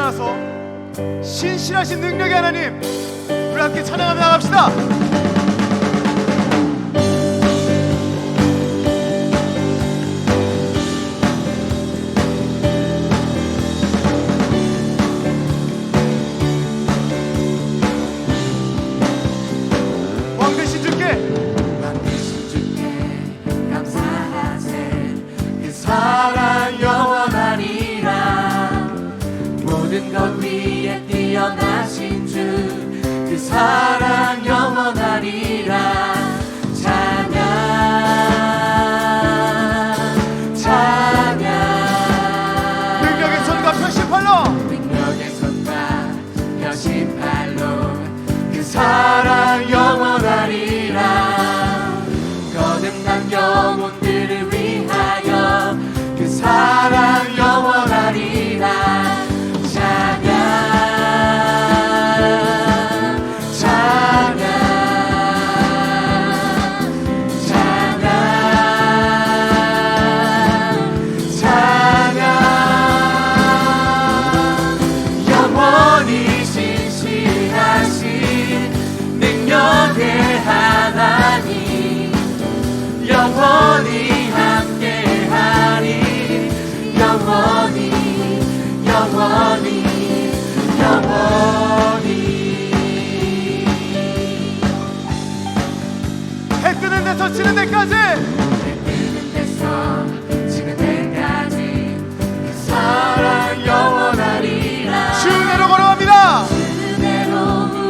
일어나서 신실하신 능력의 하나님 우리 함께 찬양하며 나갑시다. 사랑 영원하리라. 모든 것 위에 뛰어나신 주 그 사랑 영원하리라. 찬양 찬양. 능력의 손과 표시팔로 능력의 손과 표시팔로 그 사랑 영원하리라. 거듭난 영혼들을 위하여 그 사랑 영원하리라. 찬양 찬양 찬양 찬양. 영원히 신실하신 능력의 하나님 영원히 함께하리. 영원히 영원히 영원히. 해 뜨는 데서 지는 데까지 해 뜨는 데서 지는 데까지 그 사랑 영원하리라. 주 은혜로 걸어갑니다. 주 은혜로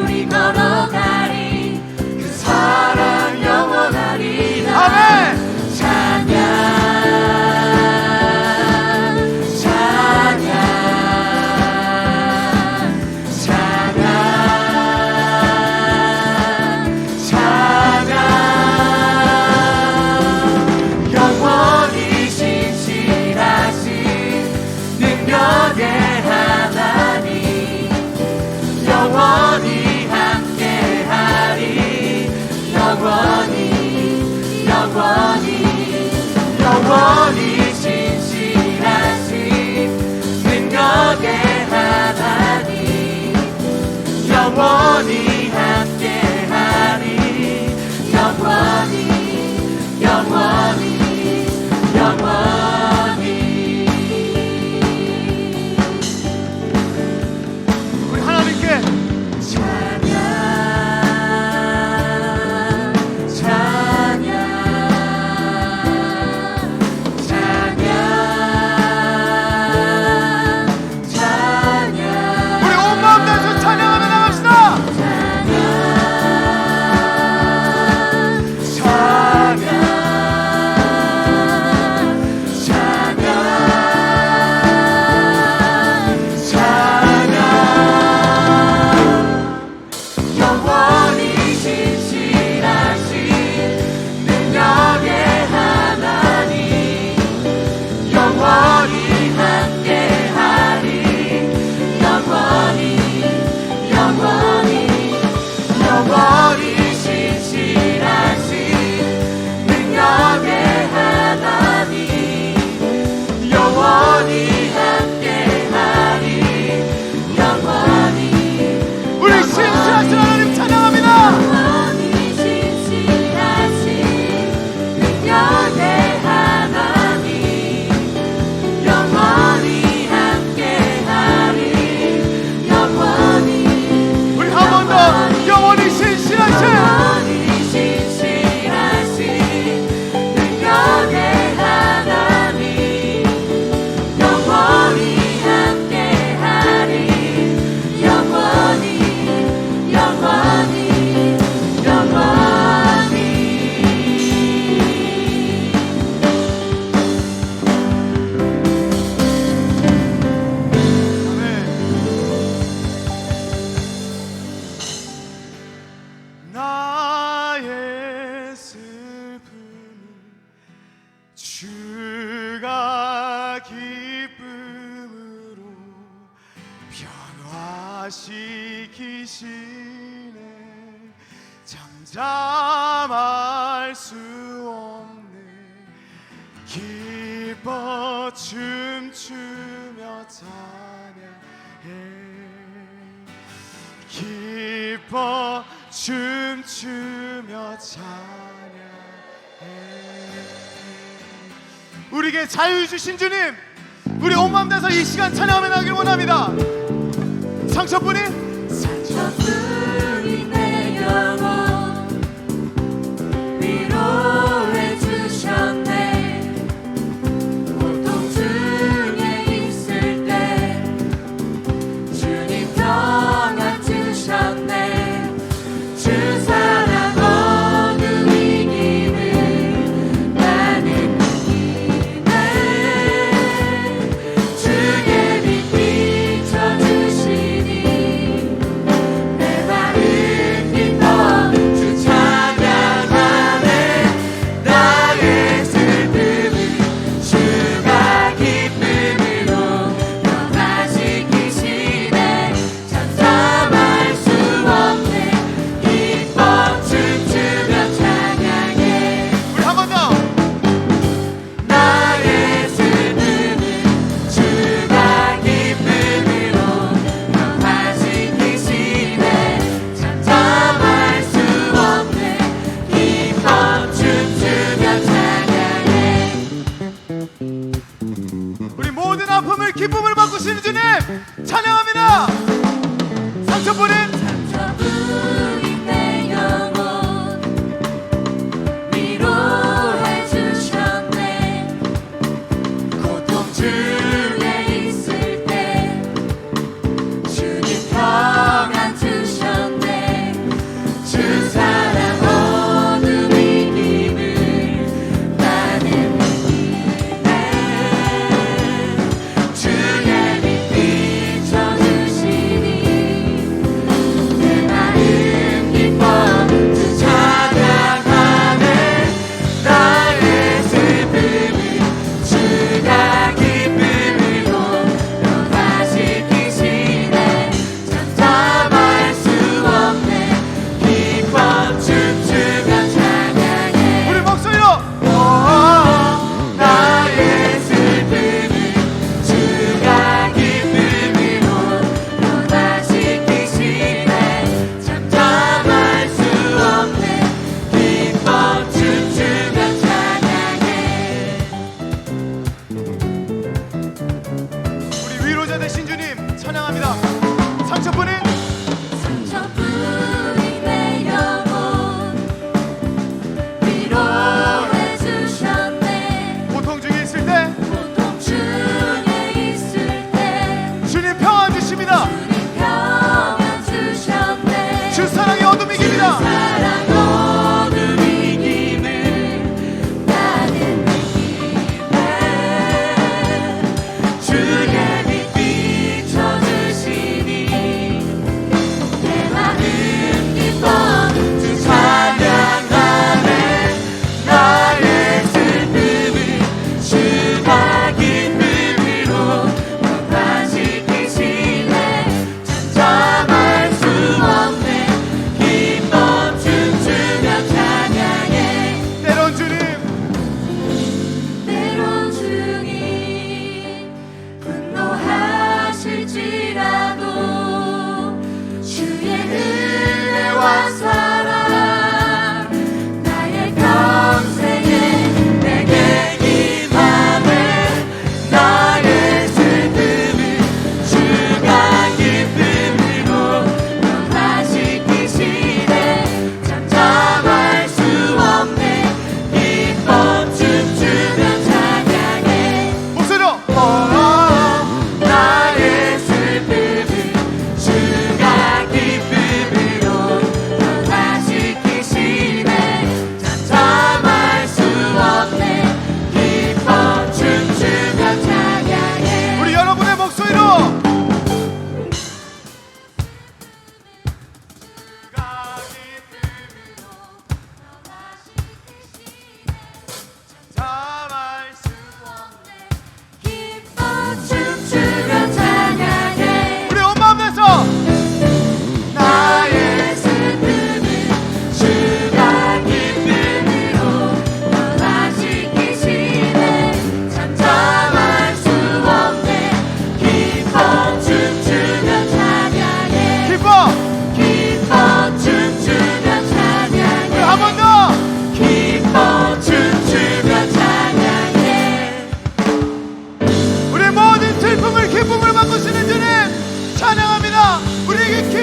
우리 걸어가리. 그 사랑 영원하리라. 아멘. 영원히 함께하리. 영원히 영원히 영원히 신실하신 능력의 하나님 영원히 함께하리. 영원히 영원히 영원히. 우리 하나님께 시키시네. 잠잠할 수 없네. 기뻐 춤추며 찬양해. 기뻐 춤추며 찬양해. 우리에게 자유 주신 주님, 우리 온 마음 다해서 이 시간 찬양하며 나가길 원합니다. 상처뿐이 저분이 내 영혼 위로해 주셨네. 고통 중에 있을 때 주님 평안 주셨네. 주 사랑 어느 위기를 나는 이기네. 주의 빛 비춰주시니 내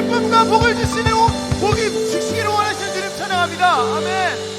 기쁨과 복을 주시는 복이 주시기를 원하시는 주님 찬양합니다. 아멘.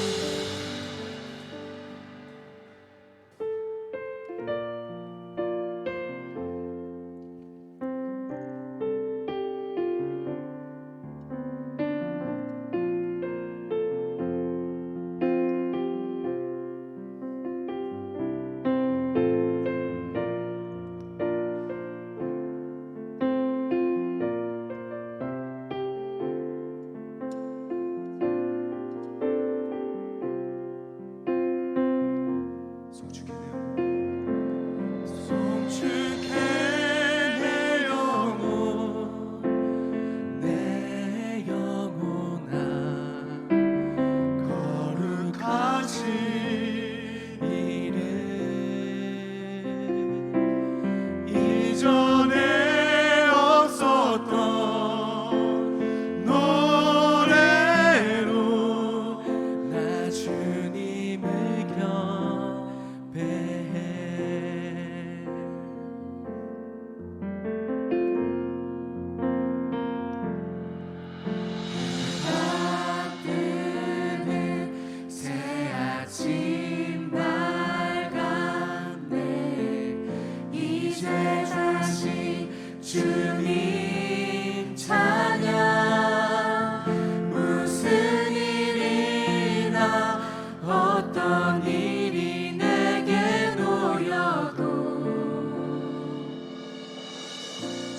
주님 찬양 무슨 일이나 어떤 일이 내게 놓여도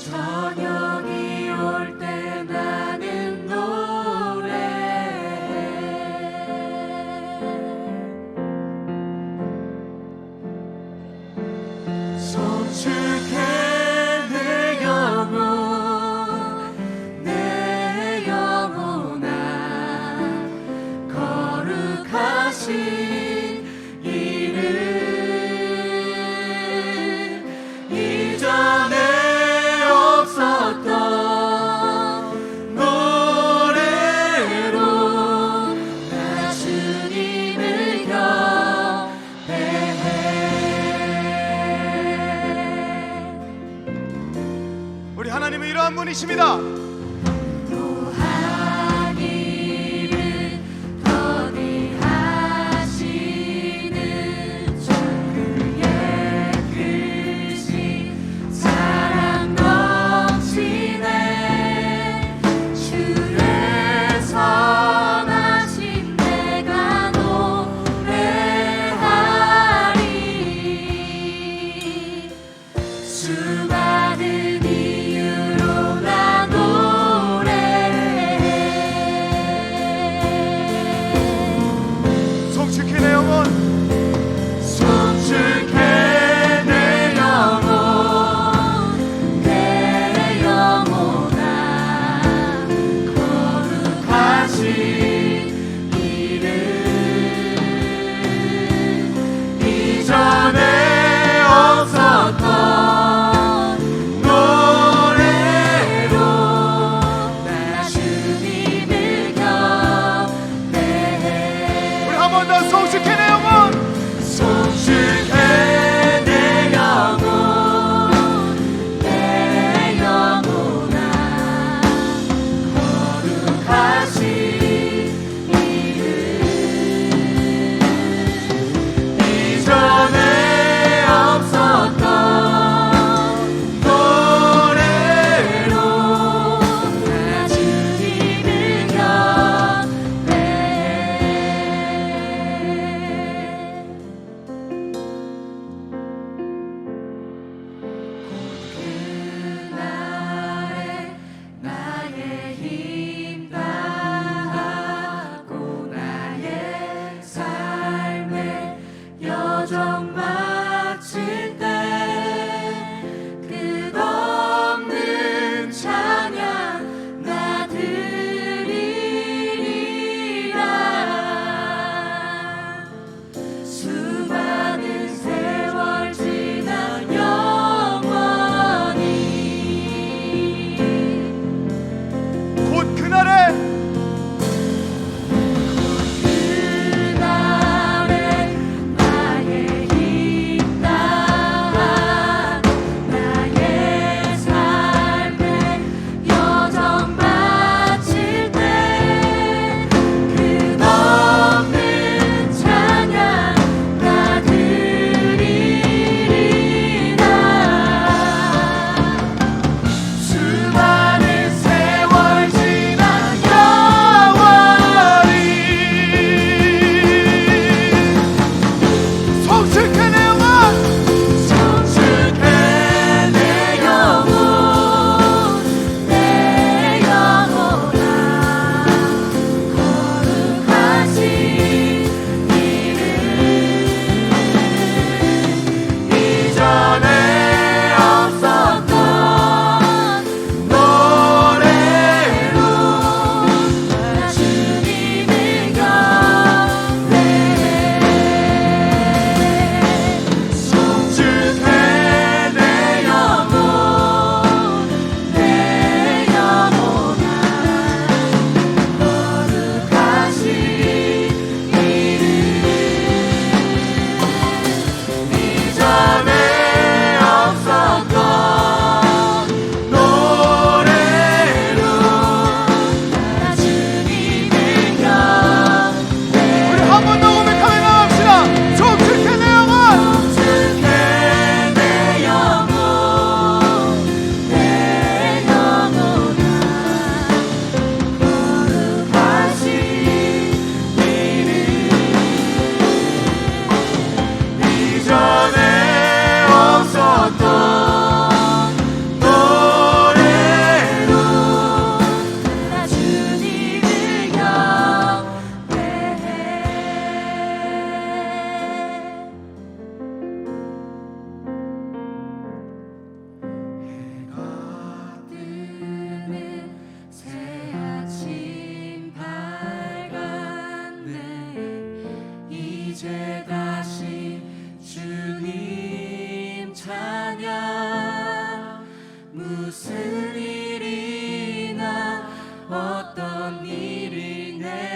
저녁이 올 때 나는 노래해 송축해 내 영혼아 거룩하신 이름 이전에 없었던 노래로 나 주님을 경배해. 우리 하나님은 이러한 분이십니다. 수많은 이유로 나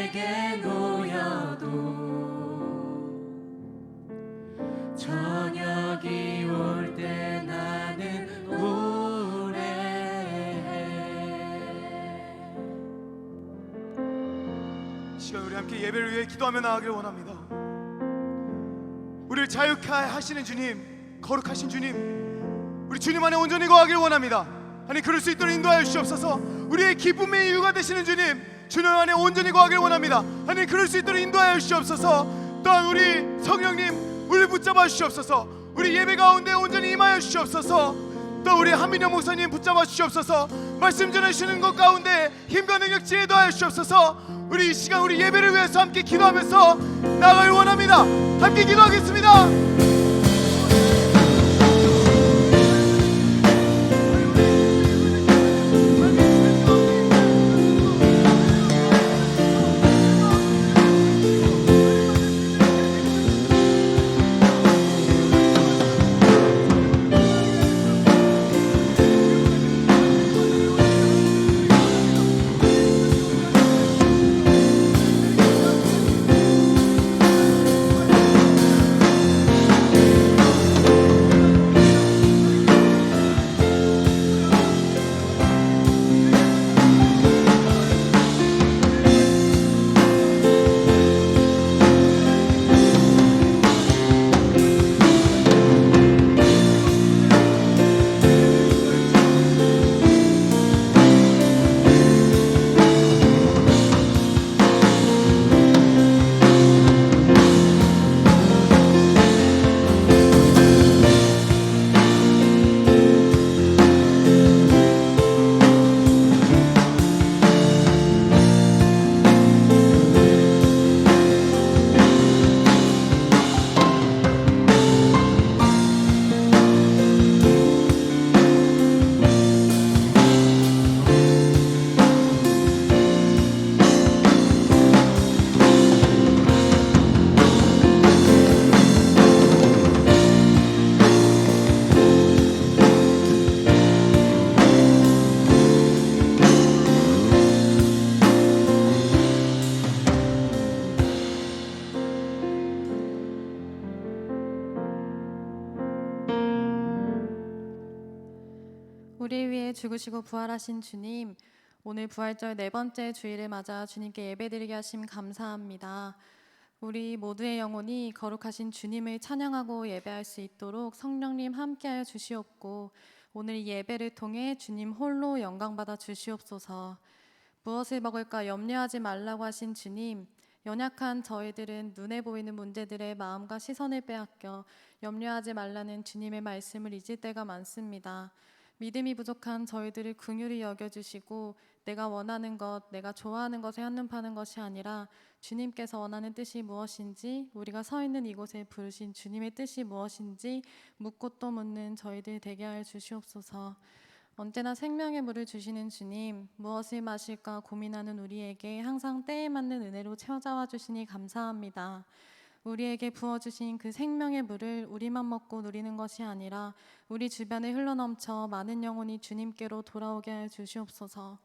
내게 놓여도 저녁이 올 때 나는 노래해. 이 시간 우리 함께 예배를 위해 기도하며 나아가길 원합니다. 우리를 자유케 하시는 주님, 거룩하신 주님, 우리 주님 안에 온전히 거하길 원합니다. 아니 그럴 수 있도록 인도하여 주시옵소서. 우리의 기쁨의 이유가 되시는 주님, 주님 안에 온전히 거하길 원합니다. 아니 그럴 수 있도록 인도하여 주시옵소서. 또한 우리 성령님, 우리를 붙잡아 주시옵소서. 우리 예배 가운데 온전히 임하여 주시옵소서. 또 우리 한민영 목사님 붙잡아 주시옵소서. 말씀 전해주시는 것 가운데 힘과 능력 지혜 더하여 주시옵소서. 우리 이 시간 우리 예배를 위해서 함께 기도하면서 나아가길 원합니다. 함께 기도하겠습니다. 우리 위해 죽으시고 부활하신 주님, 오늘 부활절 네 번째 주일을 맞아 주님께 예배드리게 하심 감사합니다. 우리 모두의 영혼이 거룩하신 주님을 찬양하고 예배할 수 있도록 성령님 함께하여 주시옵고, 오늘 이 예배를 통해 주님 홀로 영광받아 주시옵소서. 무엇을 먹을까 염려하지 말라고 하신 주님, 연약한 저희들은 눈에 보이는 문제들의 마음과 시선을 빼앗겨 염려하지 말라는 주님의 말씀을 잊을 때가 많습니다. 믿음이 부족한 저희들을 긍휼히 여겨주시고, 내가 원하는 것, 내가 좋아하는 것에 한눈파는 것이 아니라 주님께서 원하는 뜻이 무엇인지, 우리가 서 있는 이곳에 부르신 주님의 뜻이 무엇인지 묻고 또 묻는 저희들 되게 하여 주시옵소서. 언제나 생명의 물을 주시는 주님, 무엇을 마실까 고민하는 우리에게 항상 때에 맞는 은혜로 찾아와 주시니 감사합니다. 우리에게 부어주신 그 생명의 물을 우리만 먹고 누리는 것이 아니라 우리 주변에 흘러넘쳐 많은 영혼이 주님께로 돌아오게 하여 주시옵소서.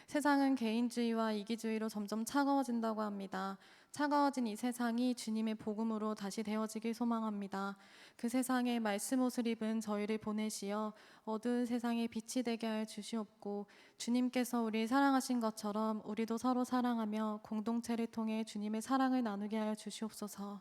세상은 개인주의와 이기주의로 점점 차가워진다고 합니다. 차가워진 이 세상이 주님의 복음으로 다시 데워지길 소망합니다. 그 세상에 말씀 옷을 입은 저희를 보내시어 어두운 세상에 빛이 되게 하여 주시옵고, 주님께서 우리를 사랑하신 것처럼 우리도 서로 사랑하며 공동체를 통해 주님의 사랑을 나누게 하여 주시옵소서.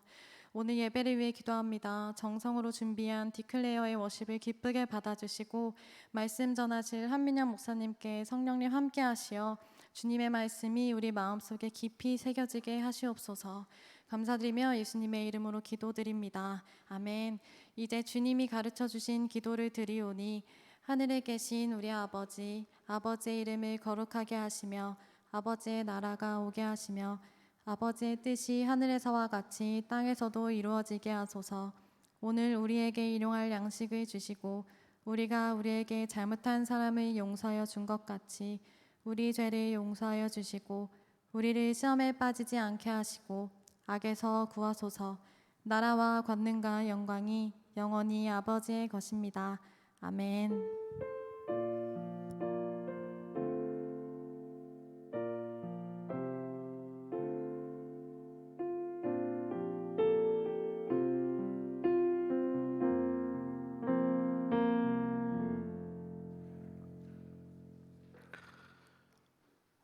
오늘 예배를 위해 기도합니다. 정성으로 준비한 디클레어의 워십을 기쁘게 받아주시고, 말씀 전하실 한민영 목사님께 성령님 함께 하시어 주님의 말씀이 우리 마음속에 깊이 새겨지게 하시옵소서. 감사드리며 예수님의 이름으로 기도드립니다. 아멘. 이제 주님이 가르쳐 주신 기도를 드리오니, 하늘에 계신 우리 아버지, 아버지의 이름을 거룩하게 하시며 아버지의 나라가 오게 하시며 아버지의 뜻이 하늘에서와 같이 땅에서도 이루어지게 하소서. 오늘 우리에게 일용할 양식을 주시고, 우리가 우리에게 잘못한 사람을 용서하여 준 것 같이 우리 죄를 용서하여 주시고, 우리를 시험에 빠지지 않게 하시고 악에서 구하소서. 나라와 권능과 영광이 영원히 아버지의 것입니다. 아멘.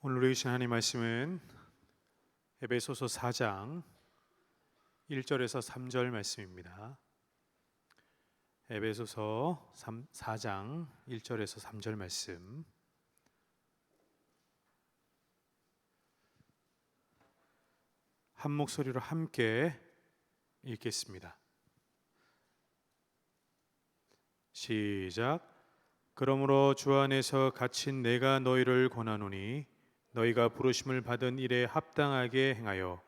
오늘 우리 주신 하나님 말씀은 에베소서 4장 1절에서 3절 말씀입니다. 에베소서 4장 1절에서 3절 말씀. 한 목소리로 함께 읽겠습니다. 시작. 그러므로 주 안에서 갇힌 내가 너희를 권하노니 너희가 부르심을 받은 일에 합당하게 행하여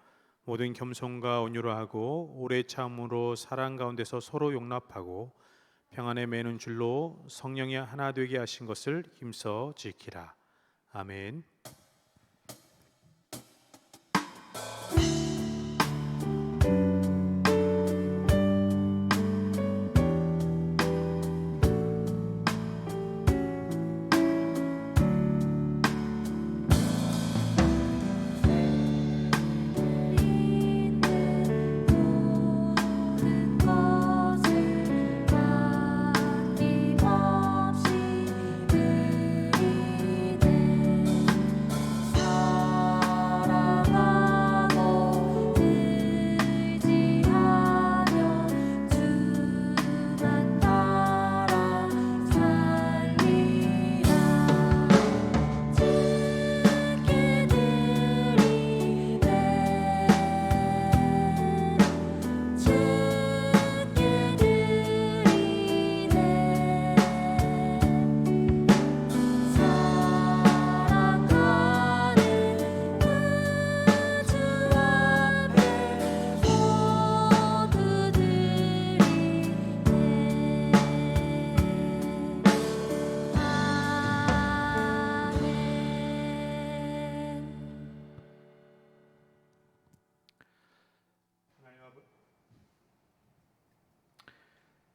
모든 겸손과 온유로 하고 오래 참음으로 사랑 가운데서 서로 용납하고 평안에 매는 줄로 성령이 하나 되게 하신 것을 힘써 지키라. 아멘.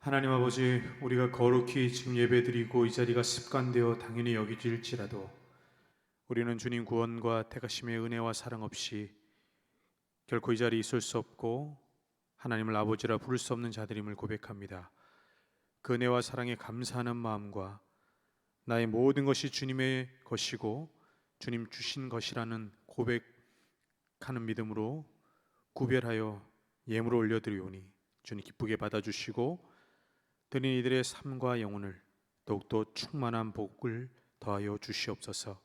하나님 아버지, 우리가 거룩히 지금 예배드리고 이 자리가 습관되어 당연히 여기질지라도 우리는 주님 구원과 택하심의 은혜와 사랑 없이 결코 이 자리에 있을 수 없고 하나님을 아버지라 부를 수 없는 자들임을 고백합니다. 그 은혜와 사랑에 감사하는 마음과 나의 모든 것이 주님의 것이고 주님 주신 것이라는 고백하는 믿음으로 구별하여 예물을 올려드리오니 주님 기쁘게 받아주시고 드린 이들의 삶과 영혼을 더욱더 충만한 복을 더하여 주시옵소서.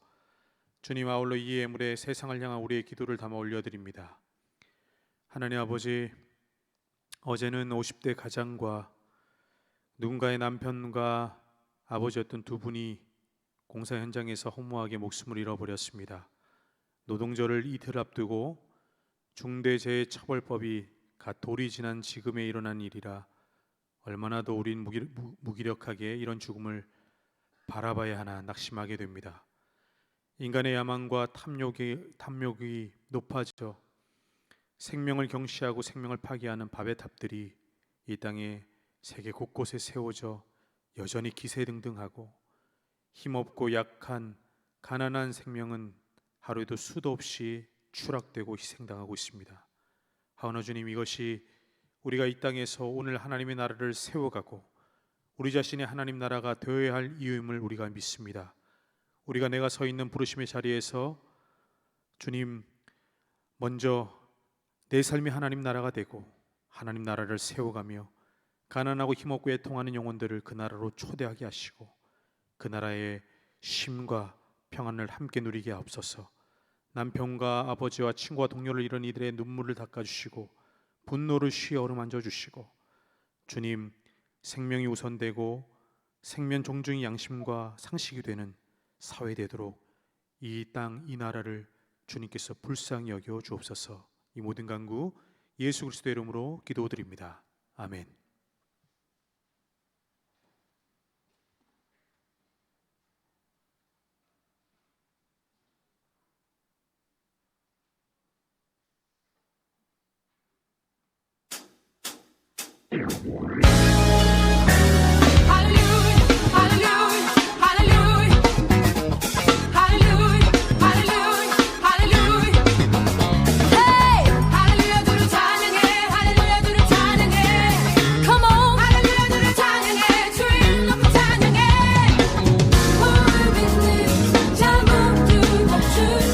주님, 아울러 이 예물에 세상을 향한 우리의 기도를 담아 올려드립니다. 하나님 아버지, 어제는 50대 가장과 누군가의 남편과 아버지였던 두 분이 공사 현장에서 허무하게 목숨을 잃어버렸습니다. 노동절을 이틀 앞두고 중대재해처벌법이 갓 돌이 지난 지금에 일어난 일이라 얼마나 더 우린 무기력하게 이런 죽음을 바라봐야 하나 낙심하게 됩니다. 인간의 야망과 탐욕이 높아져 생명을 경시하고 생명을 파괴하는 밥의 탑들이 이 땅에 세계 곳곳에 세워져 여전히 기세등등하고 힘없고 약한 가난한 생명은 하루에도 수도 없이 추락되고 희생당하고 있습니다. 하오나 주님, 이것이 우리가 이 땅에서 오늘 하나님의 나라를 세워가고 우리 자신의 하나님 나라가 되어야 할 이유임을 우리가 믿습니다. 우리가 내가 서 있는 부르심의 자리에서 주님, 먼저 내 삶이 하나님 나라가 되고 하나님 나라를 세워가며 가난하고 힘없고 애통하는 영혼들을 그 나라로 초대하게 하시고 그 나라의 쉼과 평안을 함께 누리게 하옵소서. 남편과 아버지와 친구와 동료를 잃은 이들의 눈물을 닦아주시고 분노를 쉬어 어루만져 주시고 주님, 생명이 우선되고 생명 존중이 양심과 상식이 되는 사회 되도록 이 땅, 이 나라를 주님께서 불쌍히 여겨 주옵소서. 이 모든 간구 예수 그리스도의 이름으로 기도드립니다. 아멘. 주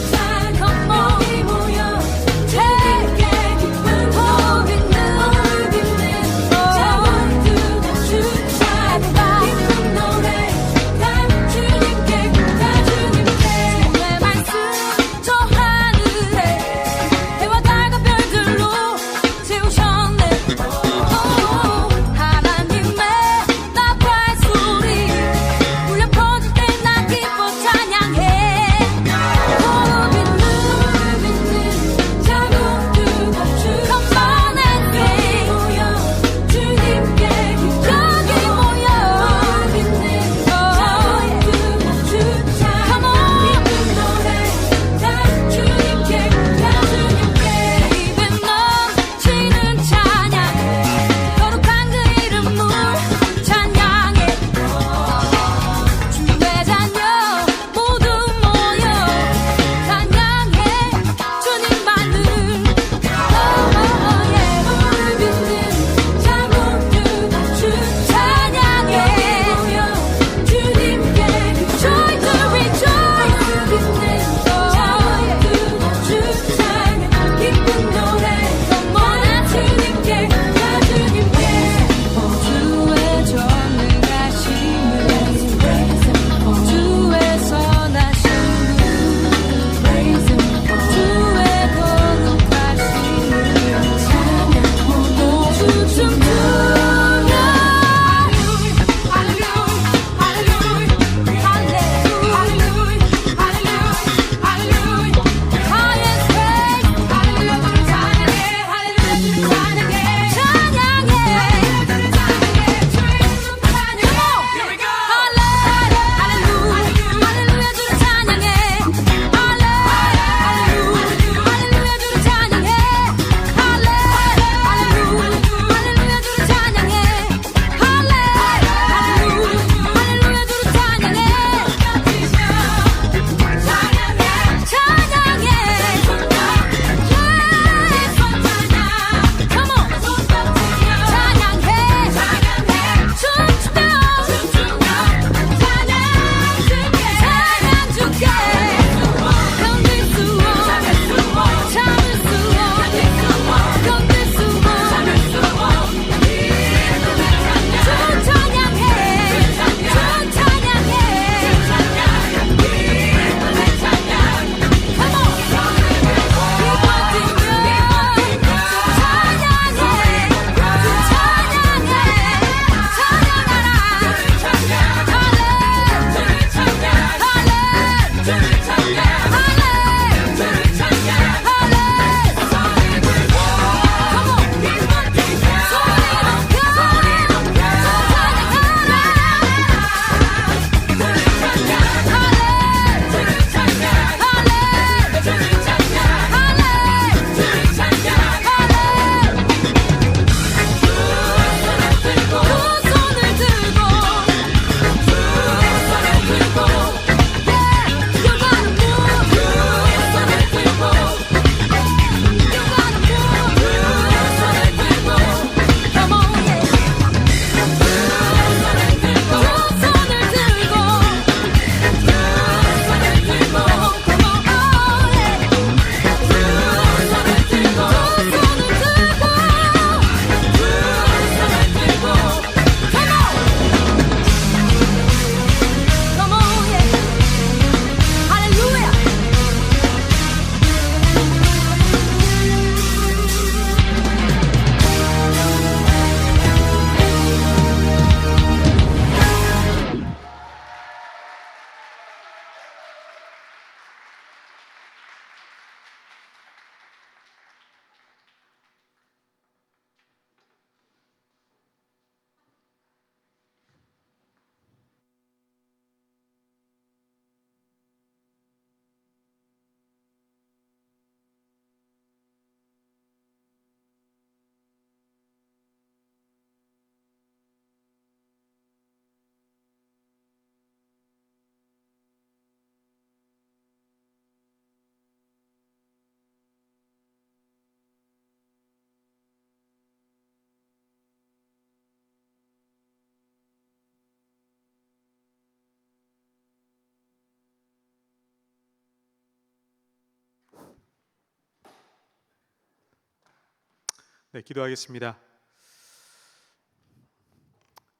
네, 기도하겠습니다.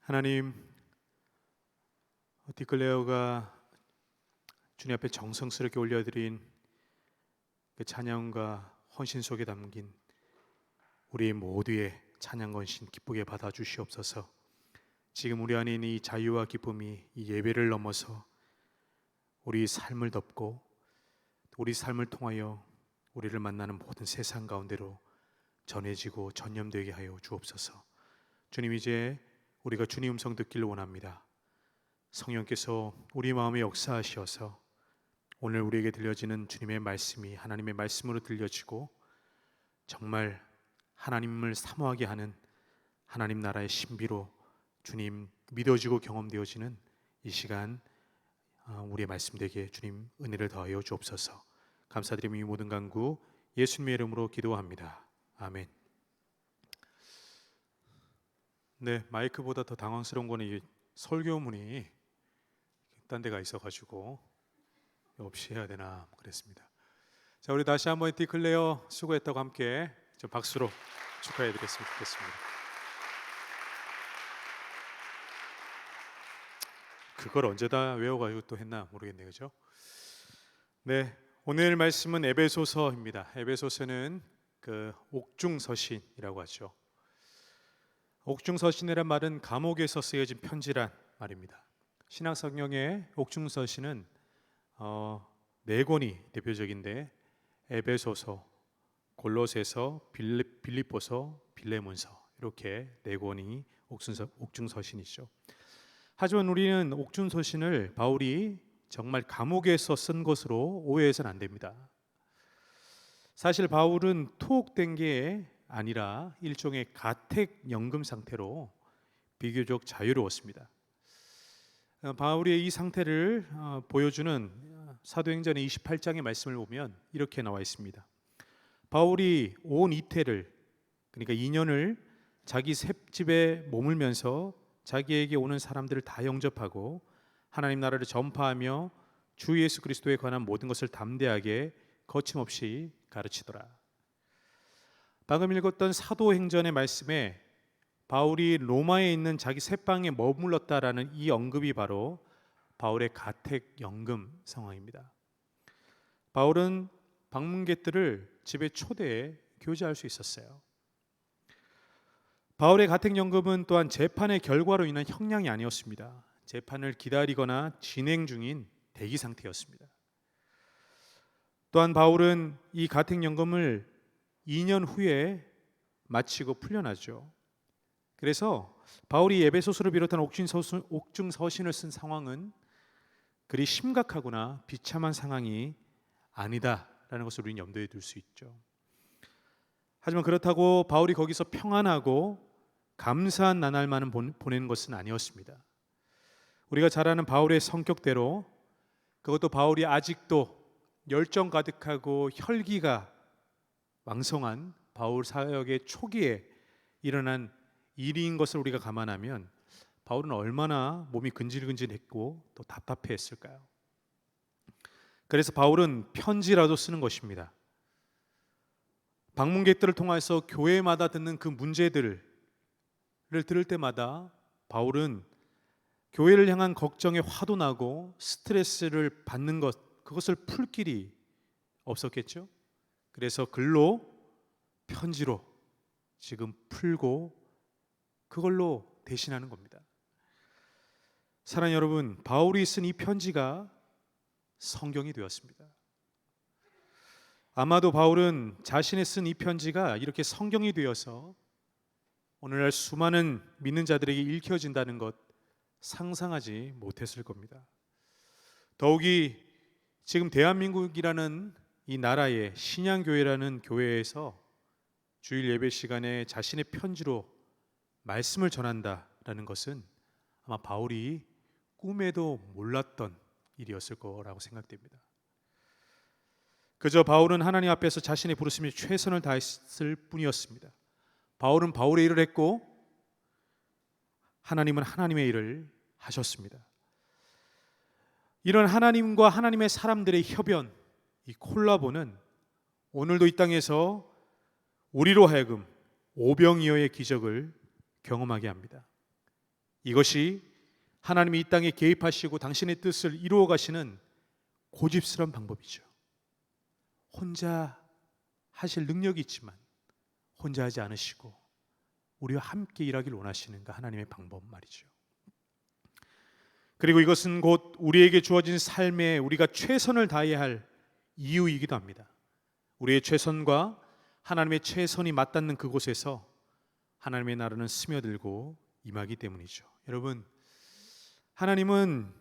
하나님, 디클레어가 주님 앞에 정성스럽게 올려드린 그 찬양과 헌신 속에 담긴 우리 모두의 찬양 헌신 기쁘게 받아주시옵소서. 지금 우리 안에 있는 이 자유와 기쁨이 이 예배를 넘어서 우리 삶을 덮고 우리 삶을 통하여 우리를 만나는 모든 세상 가운데로 전해지고 전염되게 하여 주옵소서. 주님, 이제 우리가 주님 음성 듣기를 원합니다. 성령께서 우리 마음에 역사하셔서 오늘 우리에게 들려지는 주님의 말씀이 하나님의 말씀으로 들려지고 정말 하나님을 사모하게 하는 하나님 나라의 신비로 주님 믿어지고 경험되어지는 이 시간 우리의 말씀 되게 주님 은혜를 더하여 주옵소서. 감사드리며 이 모든 간구 예수님의 이름으로 기도합니다. 아멘. 네, 마이크보다 더 당황스러운 거는 이 설교문이 딴 데가 있어가지고 없이 해야 되나 그랬습니다. 자, 우리 다시 한번 디클레어 수고했다고 함께 좀 박수로 축하해드렸으면 좋겠습니다. 그걸 언제 다 외워가지고 또 했나 모르겠네요, 그죠? 네, 오늘 말씀은 에베소서입니다. 에베소서는 그 옥중서신이라고 하죠. 옥중서신이란 말은 감옥에서 쓰여진 편지란 말입니다. 신약성경의 옥중서신은 네 권이 대표적인데 에베소서, 골로새서, 빌립보서, 빌레몬서 이렇게 네 권이 옥중서신이죠. 하지만 우리는 옥중서신을 바울이 정말 감옥에서 쓴 것으로 오해해서는 안 됩니다. 사실 바울은 투옥된 게 아니라 일종의 가택연금 상태로 비교적 자유로웠습니다. 바울의 이 상태를 보여주는 사도행전의 28장의 말씀을 보면 이렇게 나와 있습니다. 바울이 온 이태를, 그러니까 2년을 자기 셋집에 머물면서 자기에게 오는 사람들을 다 영접하고 하나님 나라를 전파하며 주 예수 그리스도에 관한 모든 것을 담대하게 거침없이 가르치더라. 방금 읽었던 사도행전의 말씀에 바울이 로마에 있는 자기 새방에 머물렀다라는 이 언급이 바로 바울의 가택연금 상황입니다. 바울은 방문객들을 집에 초대해 교제할 수 있었어요. 바울의 가택연금은 또한 재판의 결과로 인한 형량이 아니었습니다. 재판을 기다리거나 진행 중인 대기 상태였습니다. 또한 바울은 이 가택연금을 2년 후에 마치고 풀려나죠. 그래서 바울이 에베소서를 비롯한 옥중서신을 쓴 상황은 그리 심각하거나 비참한 상황이 아니다라는 것을 우리는 염두에 둘 수 있죠. 하지만 그렇다고 바울이 거기서 평안하고 감사한 나날만은 보내는 것은 아니었습니다. 우리가 잘 아는 바울의 성격대로, 그것도 바울이 아직도 열정 가득하고 혈기가 왕성한 바울 사역의 초기에 일어난 일인 것을 우리가 감안하면 바울은 얼마나 몸이 근질근질했고 또 답답해했을까요? 그래서 바울은 편지라도 쓰는 것입니다. 방문객들을 통해서 교회마다 듣는 그 문제들을 들을 때마다 바울은 교회를 향한 걱정에 화도 나고 스트레스를 받는 그것을 풀 길이 없었겠죠. 그래서 글로, 편지로 지금 풀고 그걸로 대신하는 겁니다. 사랑하는 여러분, 바울이 쓴 이 편지가 성경이 되었습니다. 아마도 바울은 자신이 쓴 이 편지가 이렇게 성경이 되어서 오늘날 수많은 믿는 자들에게 읽혀진다는 것 상상하지 못했을 겁니다. 더욱이 지금 대한민국이라는 이 나라의 신양교회라는 교회에서 주일 예배 시간에 자신의 편지로 말씀을 전한다라는 것은 아마 바울이 꿈에도 몰랐던 일이었을 거라고 생각됩니다. 그저 바울은 하나님 앞에서 자신의 부르심에 최선을 다했을 뿐이었습니다. 바울은 바울의 일을 했고 하나님은 하나님의 일을 하셨습니다. 이런 하나님과 하나님의 사람들의 협연, 이 콜라보는 오늘도 이 땅에서 우리로 하여금 오병이어의 기적을 경험하게 합니다. 이것이 하나님이 이 땅에 개입하시고 당신의 뜻을 이루어 가시는 고집스러운 방법이죠. 혼자 하실 능력이 있지만 혼자 하지 않으시고 우리와 함께 일하기를 원하시는 그 하나님의 방법 말이죠. 그리고 이것은 곧 우리에게 주어진 삶에 우리가 최선을 다해야 할 이유이기도 합니다. 우리의 최선과 하나님의 최선이 맞닿는 그곳에서 하나님의 나라는 스며들고 임하기 때문이죠. 여러분, 하나님은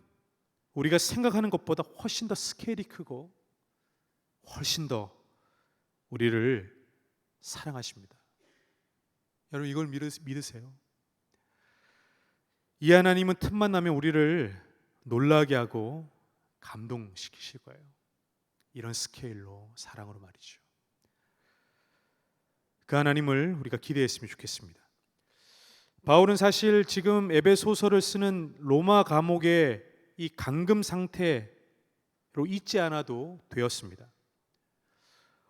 우리가 생각하는 것보다 훨씬 더 스케일이 크고 훨씬 더 우리를 사랑하십니다. 여러분, 이걸 믿으세요. 이 하나님은 틈만 나면 우리를 놀라게 하고 감동시키실 거예요. 이런 스케일로, 사랑으로 말이죠. 그 하나님을 우리가 기대했으면 좋겠습니다. 바울은 사실 지금 에베소서를 쓰는 로마 감옥의 이 감금 상태로 있지 않아도 되었습니다.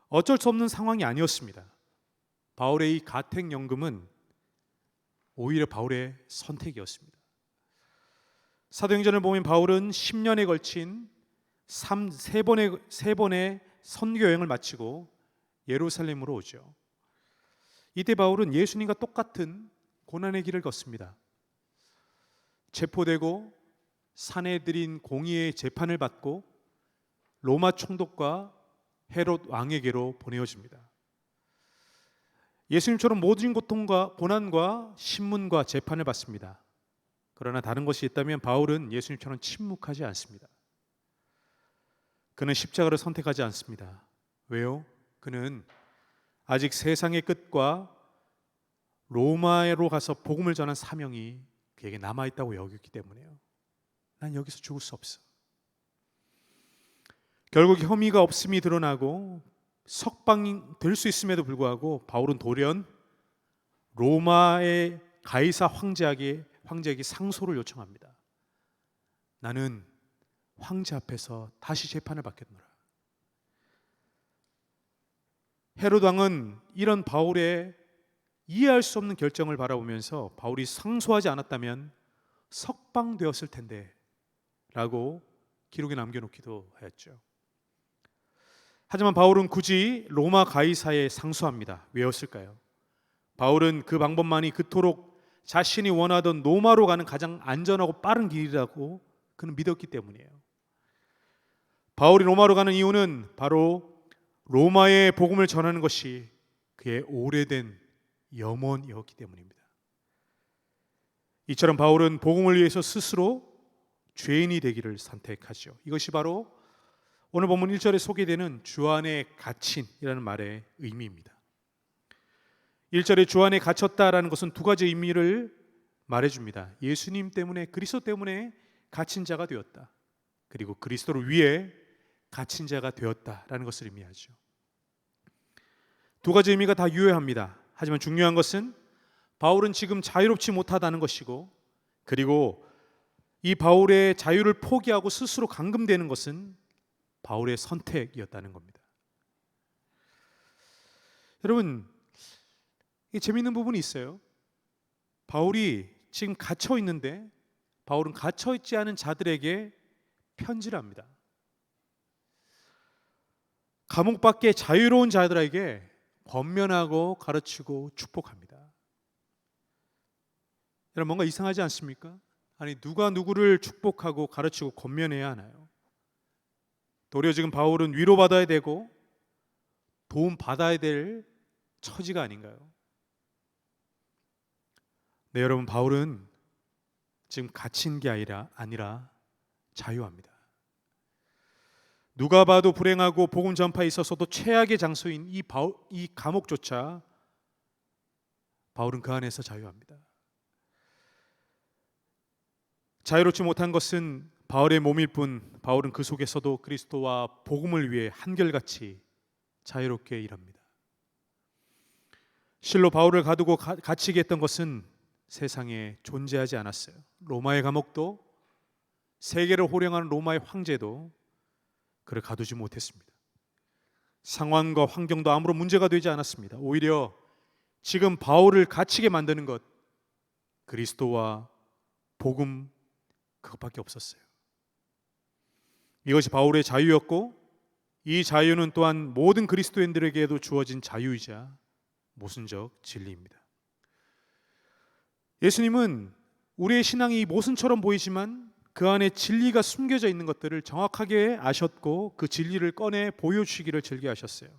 어쩔 수 없는 상황이 아니었습니다. 바울의 이 가택연금은 오히려 바울의 선택이었습니다. 사도행전을 보면 바울은 10년에 걸친 세 번의 선교 여행을 마치고 예루살렘으로 오죠. 이때 바울은 예수님과 똑같은 고난의 길을 걷습니다. 체포되고 사내들인 공의의 재판을 받고 로마 총독과 헤롯 왕에게로 보내어집니다. 예수님처럼 모든 고통과 고난과 신문과 재판을 받습니다. 그러나 다른 것이 있다면 바울은 예수님처럼 침묵하지 않습니다. 그는 십자가를 선택하지 않습니다. 왜요? 그는 아직 세상의 끝과 로마로 가서 복음을 전한 사명이 그에게 남아있다고 여겼기 때문에요. 난 여기서 죽을 수 없어. 결국 혐의가 없음이 드러나고 석방될 수 있음에도 불구하고 바울은 돌연 로마의 가이사 황제에게 상소를 요청합니다. 나는 황제 앞에서 다시 재판을 받겠노라. 헤롯 왕은 이런 바울의 이해할 수 없는 결정을 바라보면서 바울이 상소하지 않았다면 석방되었을 텐데 라고 기록에 남겨놓기도 하였죠. 하지만 바울은 굳이 로마 가이사에 상소합니다. 왜였을까요? 바울은 그 방법만이 그토록 자신이 원하던 로마로 가는 가장 안전하고 빠른 길이라고 그는 믿었기 때문이에요. 바울이 로마로 가는 이유는 바로 로마의 복음을 전하는 것이 그의 오래된 염원이었기 때문입니다. 이처럼 바울은 복음을 위해서 스스로 죄인이 되기를 선택하죠. 이것이 바로 오늘 본문 1절에 소개되는 주 안에 갇힌이라는 말의 의미입니다. 1절에 주 안에 갇혔다라는 것은 두 가지 의미를 말해줍니다. 예수님 때문에, 그리스도 때문에 갇힌 자가 되었다. 그리고 그리스도를 위해 갇힌 자가 되었다라는 것을 의미하죠. 두 가지 의미가 다 유효합니다. 하지만 중요한 것은 바울은 지금 자유롭지 못하다는 것이고, 그리고 이 바울의 자유를 포기하고 스스로 감금되는 것은 바울의 선택이었다는 겁니다. 여러분, 이게 재미있는 부분이 있어요. 바울이 지금 갇혀 있는데 바울은 갇혀 있지 않은 자들에게 편지를 합니다. 감옥 밖에 자유로운 자들에게 권면하고 가르치고 축복합니다. 여러분, 뭔가 이상하지 않습니까? 아니, 누가 누구를 축복하고 가르치고 권면해야 하나요? 도리어 지금 바울은 위로받아야 되고 도움받아야 될 처지가 아닌가요? 네, 여러분, 바울은 지금 갇힌 게 아니라 자유합니다. 누가 봐도 불행하고 복음 전파에 있어서도 최악의 장소인 이 감옥조차 바울은 그 안에서 자유합니다. 자유롭지 못한 것은 바울의 몸일 뿐, 바울은 그 속에서도 그리스도와 복음을 위해 한결같이 자유롭게 일합니다. 실로 바울을 가두고 갇히게 했던 것은 세상에 존재하지 않았어요. 로마의 감옥도, 세계를 호령하는 로마의 황제도 그를 가두지 못했습니다. 상황과 환경도 아무런 문제가 되지 않았습니다. 오히려 지금 바울을 갇히게 만드는 것, 그리스도와 복음, 그것밖에 없었어요. 이것이 바울의 자유였고, 이 자유는 또한 모든 그리스도인들에게도 주어진 자유이자 모순적 진리입니다. 예수님은 우리의 신앙이 모순처럼 보이지만 그 안에 진리가 숨겨져 있는 것들을 정확하게 아셨고 그 진리를 꺼내 보여주시기를 즐겨하셨어요.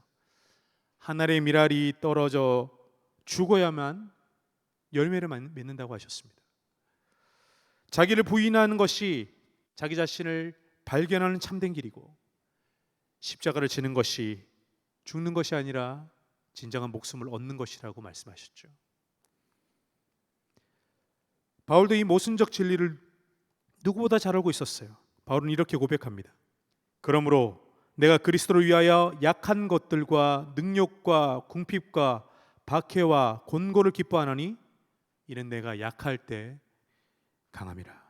한 알의 밀알이 떨어져 죽어야만 열매를 맺는다고 하셨습니다. 자기를 부인하는 것이 자기 자신을 발견하는 참된 길이고, 십자가를 지는 것이 죽는 것이 아니라 진정한 목숨을 얻는 것이라고 말씀하셨죠. 바울도 이 모순적 진리를 누구보다 잘 알고 있었어요. 바울은 이렇게 고백합니다. 그러므로 내가 그리스도를 위하여 약한 것들과 능욕과 궁핍과 박해와 곤고를 기뻐하노니 이는 내가 약할 때 강함이라.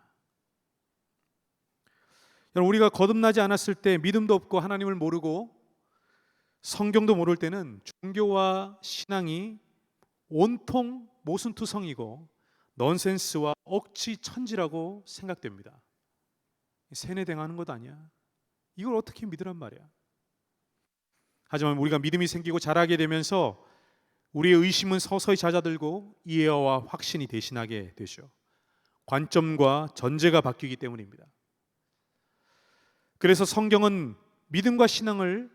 여러분, 우리가 거듭나지 않았을 때, 믿음도 없고 하나님을 모르고 성경도 모를 때는 종교와 신앙이 온통 모순투성이고 넌센스와 억지 천지라고 생각됩니다. 세뇌당하는 것 아니야? 이걸 어떻게 믿으란 말이야? 하지만 우리가 믿음이 생기고 자라게 되면서 우리의 의심은 서서히 잦아들고 이해와 확신이 대신하게 되죠. 관점과 전제가 바뀌기 때문입니다. 그래서 성경은 믿음과 신앙을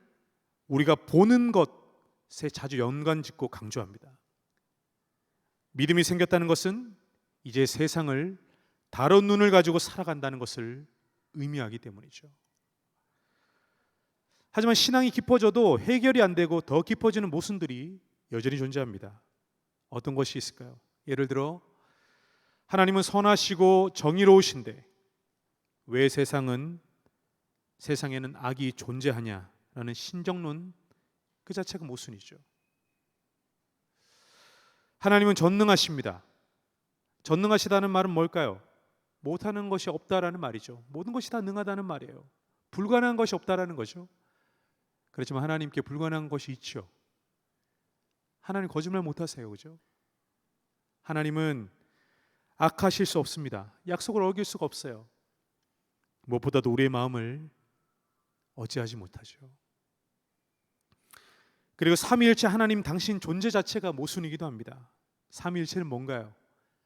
우리가 보는 것에 자주 연관짓고 강조합니다. 믿음이 생겼다는 것은 이제 세상을 다른 눈을 가지고 살아간다는 것을 의미하기 때문이죠. 하지만 신앙이 깊어져도 해결이 안 되고 더 깊어지는 모순들이 여전히 존재합니다. 어떤 것이 있을까요? 예를 들어, 하나님은 선하시고 정의로우신데 왜 세상에는 악이 존재하냐라는 신정론 그 자체가 모순이죠. 하나님은 전능하십니다. 전능하시다는 말은 뭘까요? 못하는 것이 없다라는 말이죠. 모든 것이 다 능하다는 말이에요. 불가능한 것이 없다라는 거죠. 그렇지만 하나님께 불가능한 것이 있죠. 하나님 거짓말 못하세요, 그죠? 하나님은 악하실 수 없습니다. 약속을 어길 수가 없어요. 무엇보다도 우리의 마음을 어찌하지 못하죠. 그리고 삼위일체 하나님 당신 존재 자체가 모순이기도 합니다. 삼위일체는 뭔가요?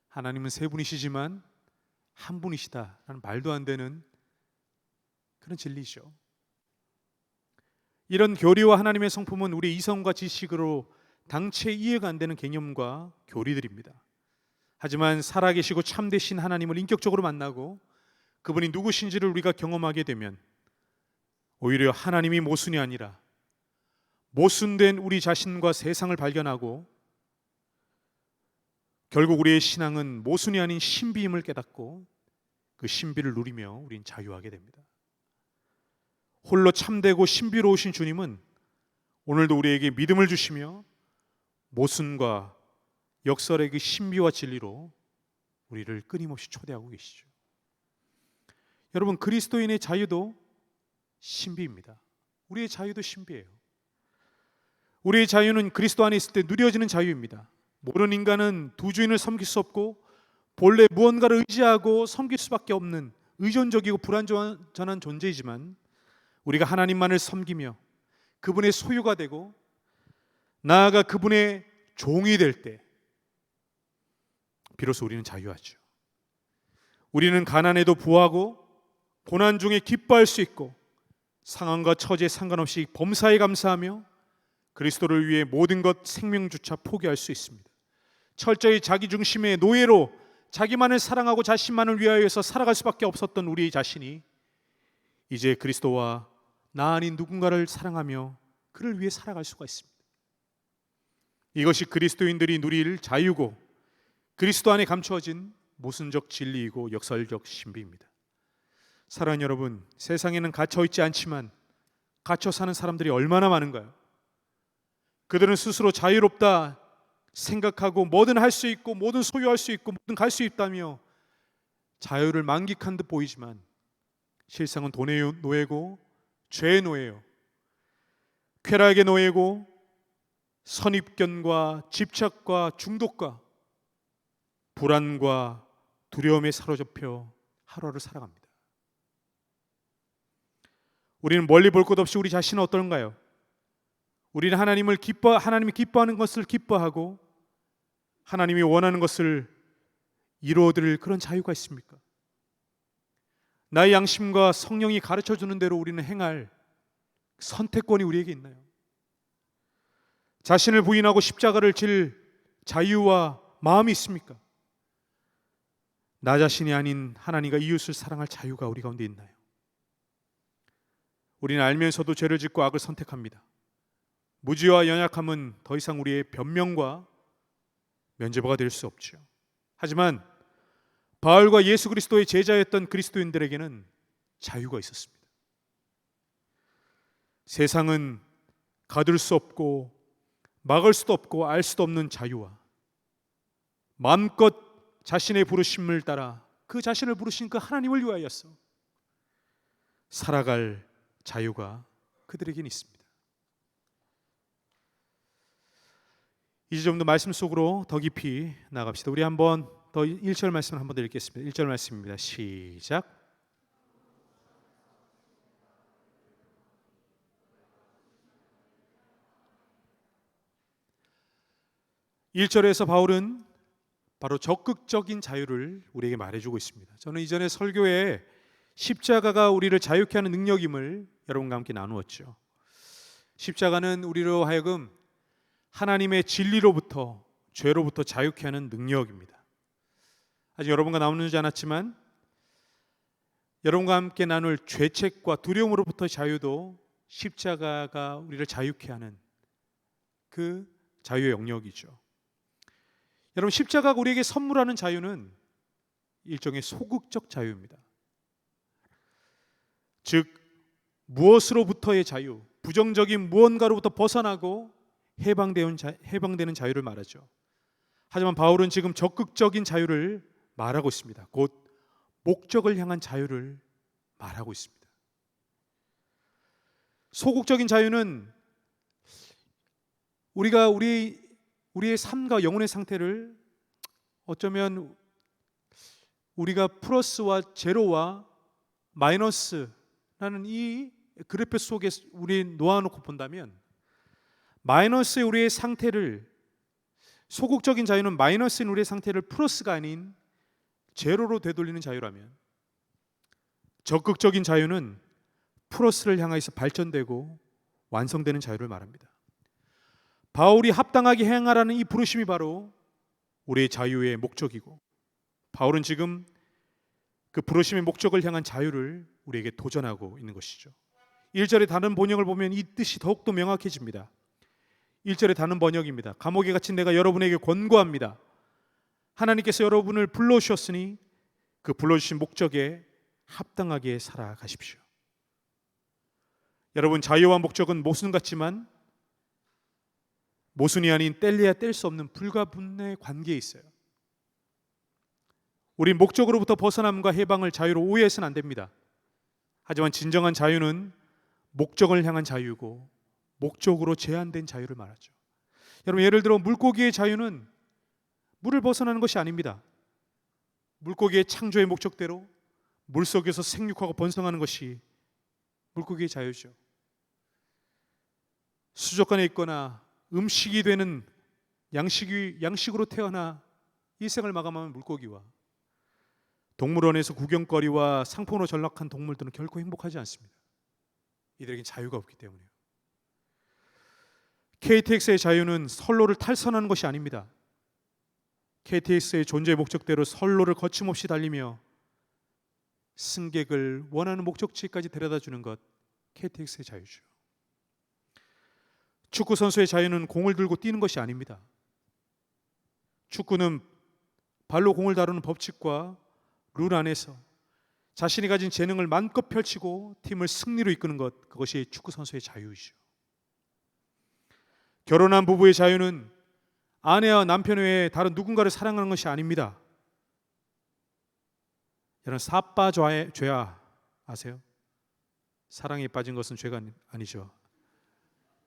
하나님은 세 분이시지만 한 분이시다라는 말도 안 되는 그런 진리죠. 이런 교리와 하나님의 성품은 우리 이성과 지식으로 당체 이해가 안 되는 개념과 교리들입니다. 하지만 살아계시고 참되신 하나님을 인격적으로 만나고 그분이 누구신지를 우리가 경험하게 되면 오히려 하나님이 모순이 아니라 모순된 우리 자신과 세상을 발견하고 결국 우리의 신앙은 모순이 아닌 신비임을 깨닫고 그 신비를 누리며 우린 자유하게 됩니다. 홀로 참되고 신비로우신 주님은 오늘도 우리에게 믿음을 주시며 모순과 역설의 그 신비와 진리로 우리를 끊임없이 초대하고 계시죠. 여러분, 그리스도인의 자유도 신비입니다. 우리의 자유도 신비예요. 우리의 자유는 그리스도 안에 있을 때 누려지는 자유입니다. 모든 인간은 두 주인을 섬길 수 없고 본래 무언가를 의지하고 섬길 수밖에 없는 의존적이고 불완전한 존재이지만 우리가 하나님만을 섬기며 그분의 소유가 되고 나아가 그분의 종이 될 때 비로소 우리는 자유하죠. 우리는 가난에도 부하고 고난 중에 기뻐할 수 있고 상황과 처지에 상관없이 범사에 감사하며 그리스도를 위해 모든 것 생명조차 포기할 수 있습니다. 철저히 자기 중심의 노예로 자기만을 사랑하고 자신만을 위하여서 살아갈 수밖에 없었던 우리 자신이 이제 그리스도와 나 아닌 누군가를 사랑하며 그를 위해 살아갈 수가 있습니다. 이것이 그리스도인들이 누릴 자유고 그리스도 안에 감추어진 모순적 진리이고 역설적 신비입니다. 사랑하는 여러분, 세상에는 갇혀 있지 않지만 갇혀 사는 사람들이 얼마나 많은가요? 그들은 스스로 자유롭다 생각하고 뭐든 할 수 있고 뭐든 소유할 수 있고 뭐든 갈 수 있다며 자유를 만끽한 듯 보이지만 실상은 돈의 노예고 죄의 노예요. 쾌락의 노예고 선입견과 집착과 중독과 불안과 두려움에 사로잡혀 하루하루 살아갑니다. 우리는 멀리 볼 것 없이 우리 자신은 어떤가요? 우리는 하나님이 기뻐하는 것을 기뻐하고 하나님이 원하는 것을 이루어드릴 그런 자유가 있습니까? 나의 양심과 성령이 가르쳐주는 대로 우리는 행할 선택권이 우리에게 있나요? 자신을 부인하고 십자가를 질 자유와 마음이 있습니까? 나 자신이 아닌 하나님과 이웃을 사랑할 자유가 우리 가운데 있나요? 우리는 알면서도 죄를 짓고 악을 선택합니다. 무지와 연약함은 더 이상 우리의 변명과 면죄부가 될 수 없죠. 하지만 바울과 예수 그리스도의 제자였던 그리스도인들에게는 자유가 있었습니다. 세상은 가둘 수 없고 막을 수도 없고 알 수도 없는 자유와 마음껏 자신의 부르심을 따라 그 자신을 부르신 그 하나님을 위하여서 살아갈 자유가 그들에게는 있습니다. 이제 좀 더 말씀 속으로 더 깊이 나갑시다. 우리 한번 더 1절 말씀을 한번 더 읽겠습니다. 1절 말씀입니다. 시작. (1절에서) 바울은 바로 적극적인 자유를 우리에게 말해주고 있습니다. 저는 이전에 설교에 십자가가 우리를 자유케 하는 능력임을 여러분과 함께 나누었죠. 십자가는 우리로 하여금 하나님의 진리로부터 죄로부터 자유케 하는 능력입니다. 아직 여러분과 나누지 않았지만 여러분과 함께 나눌 죄책과 두려움으로부터 자유도 십자가가 우리를 자유케 하는 그 자유의 영역이죠. 여러분, 십자가가 우리에게 선물하는 자유는 일종의 소극적 자유입니다. 즉 무엇으로부터의 자유, 부정적인 무언가로부터 벗어나고 해방되는 자유를 말하죠. 하지만 바울은 지금 적극적인 자유를 말하고 있습니다. 곧 목적을 향한 자유를 말하고 있습니다. 소극적인 자유는 우리가 우리의 삶과 영혼의 상태를 어쩌면 우리가 플러스와 제로와 마이너스라는 이 그래프 속에 우리 놓아놓고 본다면 마이너스의 우리의 상태를, 소극적인 자유는 마이너스인 우리의 상태를 플러스가 아닌 제로로 되돌리는 자유라면 적극적인 자유는 플러스를 향해서 발전되고 완성되는 자유를 말합니다. 바울이 합당하게 행하라는 이 부르심이 바로 우리의 자유의 목적이고, 바울은 지금 그 부르심의 목적을 향한 자유를 우리에게 도전하고 있는 것이죠. 1절의 다른 번역을 보면 이 뜻이 더욱더 명확해집니다. 1절의 다른 번역입니다. 감옥에 갇힌 내가 여러분에게 권고합니다. 하나님께서 여러분을 불러주셨으니 그 불러주신 목적에 합당하게 살아가십시오. 여러분, 자유와 목적은 모순 같지만 모순이 아닌 뗄래야 뗄 수 없는 불가분의 관계에 있어요. 우리 목적으로부터 벗어남과 해방을 자유로 오해해서는 안 됩니다. 하지만 진정한 자유는 목적을 향한 자유고 목적으로 제한된 자유를 말하죠. 여러분, 예를 들어 물고기의 자유는 물을 벗어나는 것이 아닙니다. 물고기의 창조의 목적대로 물속에서 생육하고 번성하는 것이 물고기의 자유죠. 수족관에 있거나 음식이 되는 양식으로 태어나 일생을 마감하는 물고기와 동물원에서 구경거리와 상품으로 전락한 동물들은 결코 행복하지 않습니다. 이들에겐 자유가 없기 때문에요. KTX의 자유는 선로를 탈선하는 것이 아닙니다. KTX의 존재의 목적대로 선로를 거침없이 달리며 승객을 원하는 목적지까지 데려다주는 것, KTX의 자유죠. 축구 선수의 자유는 공을 들고 뛰는 것이 아닙니다. 축구는 발로 공을 다루는 법칙과 룰 안에서 자신이 가진 재능을 마음껏 펼치고 팀을 승리로 이끄는 것, 그것이 축구 선수의 자유이죠. 결혼한 부부의 자유는 아내와 남편 외에 다른 누군가를 사랑하는 것이 아닙니다. 여러분, 사빠 죄야 아세요? 사랑에 빠진 것은 죄가 아니죠.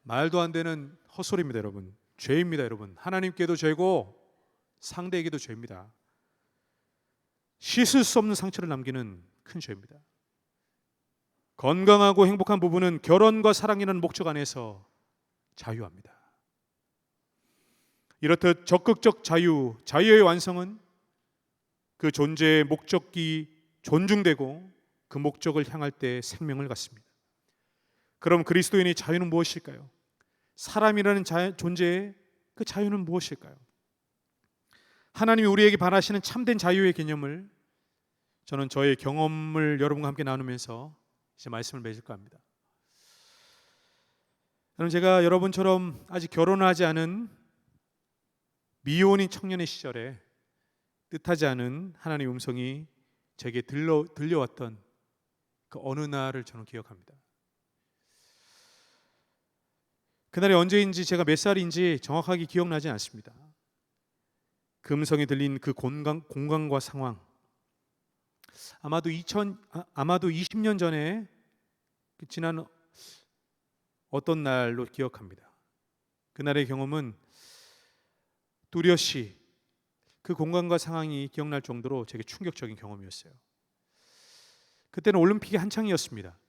말도 안 되는 헛소리입니다, 여러분. 죄입니다, 여러분. 하나님께도 죄고 상대에게도 죄입니다. 씻을 수 없는 상처를 남기는 큰 죄입니다. 건강하고 행복한 부부는 결혼과 사랑이라는 목적 안에서 자유합니다. 이렇듯 적극적 자유의 완성은 그 존재의 목적이 존중되고 그 목적을 향할 때 생명을 갖습니다. 그럼 그리스도인의 자유는 무엇일까요? 사람이라는 존재의 그 자유는 무엇일까요? 하나님이 우리에게 바라시는 참된 자유의 개념을 저는 저의 경험을 여러분과 함께 나누면서 이제 말씀을 맺을까 합니다. 여러분, 제가 여러분처럼 아직 결혼하지 않은 미혼인 청년의 시절에 뜻하지 않은 하나님의 음성이 제게 들려왔던 그 어느 날을 저는 기억합니다. 그날이 언제인지 제가 몇 살인지 정확하게 기억나지 않습니다. 그 음성이 들린 그 공간과 상황, 아마도 20년 전에 지난 어떤 날로 기억합니다. 그날의 경험은 뚜렷이 그 공간과 상황이 기억날 정도로 제게 충격적인 경험이었어요. 그때는 올림픽이 한창이었습니다.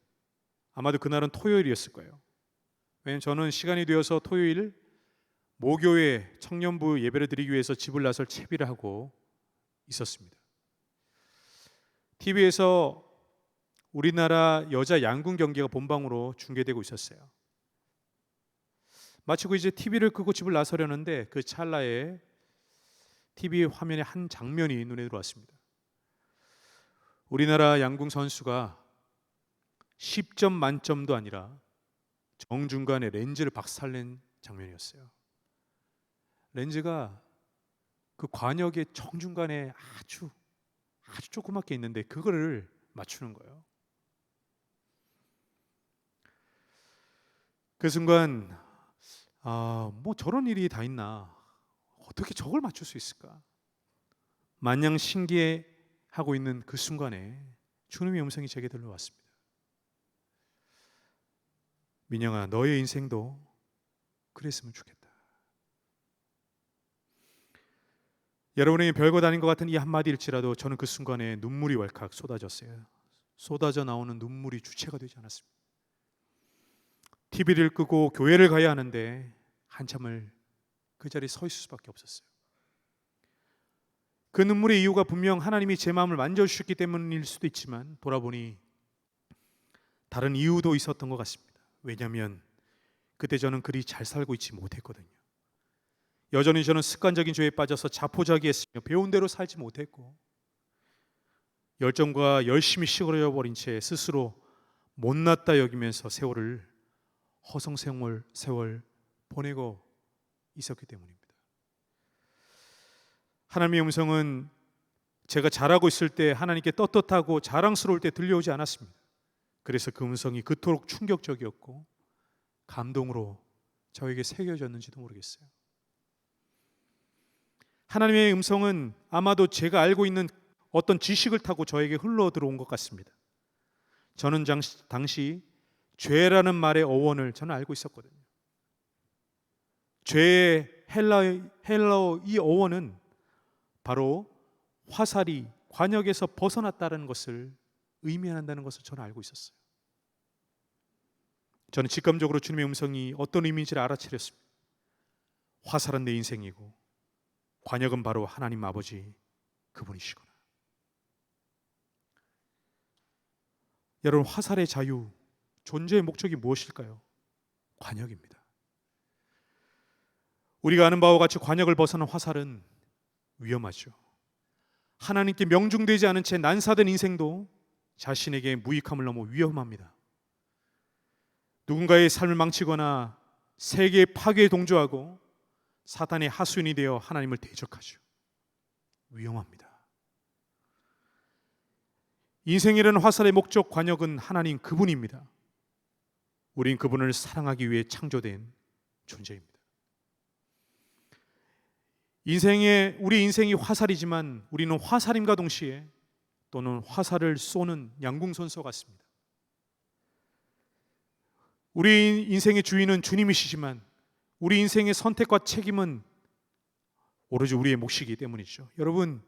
아마도 그날은 토요일이었을 거예요. 왜냐하면 저는 시간이 되어서 토요일 모교회 청년부 예배를 드리기 위해서 집을 나설 채비를 하고 있었습니다. TV에서 우리나라 여자 양궁 경기가 본방으로 중계되고 있었어요. 마치고 이제 TV를 끄고 집을 나서려는데 그 찰나에 TV 화면에 한 장면이 눈에 들어왔습니다. 우리나라 양궁 선수가 10점 만점도 아니라 정중간에 렌즈를 박살낸 장면이었어요. 렌즈가 그 관역의 정중간에 아주 조그맣게 있는데 그거를 맞추는 거예요. 그 순간 뭐 저런 일이 다 있나, 어떻게 저걸 맞출 수 있을까, 마냥 신기해하고 있는 그 순간에 주님의 음성이 제게 들려왔습니다. 민영아, 너의 인생도 그랬으면 좋겠다. 여러분에게 별것 아닌 것 같은 이 한마디일지라도 저는 그 순간에 눈물이 왈칵 쏟아졌어요. 쏟아져 나오는 눈물이 주체가 되지 않았습니다. TV를 끄고 교회를 가야 하는데 한참을 그 자리에 서 있을 수밖에 없었어요. 그 눈물의 이유가 분명 하나님이 제 마음을 만져주셨기 때문일 수도 있지만 돌아보니 다른 이유도 있었던 것 같습니다. 왜냐하면 그때 저는 그리 잘 살고 있지 못했거든요. 여전히 저는 습관적인 죄에 빠져서 자포자기했으며 배운 대로 살지 못했고 열정과 열심히 시골여 버린 채 스스로 못났다 여기면서 세월 보내고 있었기 때문입니다. 하나님의 음성은 제가 잘하고 있을 때 하나님께 떳떳하고 자랑스러울 때 들려오지 않았습니다. 그래서 그 음성이 그토록 충격적이었고 감동으로 저에게 새겨졌는지도 모르겠어요. 하나님의 음성은 아마도 제가 알고 있는 어떤 지식을 타고 저에게 흘러 들어온 것 같습니다. 저는 당시 죄라는 말의 어원을 저는 알고 있었거든요. 죄의 헬라어 이 어원은 바로 화살이 관역에서 벗어났다는 것을 의미한다는 것을 저는 알고 있었어요. 저는 직감적으로 주님의 음성이 어떤 의미인지를 알아차렸습니다. 화살은 내 인생이고 관역은 바로 하나님 아버지 그분이시구나. 여러분, 화살의 자유, 존재의 목적이 무엇일까요? 관역입니다. 우리가 아는 바와 같이 관역을 벗어난 화살은 위험하죠. 하나님께 명중되지 않은 채 난사된 인생도 자신에게 무익함을 넘어 위험합니다. 누군가의 삶을 망치거나 세계의 파괴에 동조하고 사탄의 하수인이 되어 하나님을 대적하죠. 위험합니다. 인생이라는 화살의 목적 관역은 하나님 그분입니다. 우린 그분을 사랑하기 위해 창조된 존재입니다. 우리 인생이 화살이지만 우리는 화살임과 동시에 또는 화살을 쏘는 양궁선수 같습니다. 우리 인생의 주인은 주님이시지만 우리 인생의 선택과 책임은 오로지 우리의 몫이기 때문이죠. 여러분,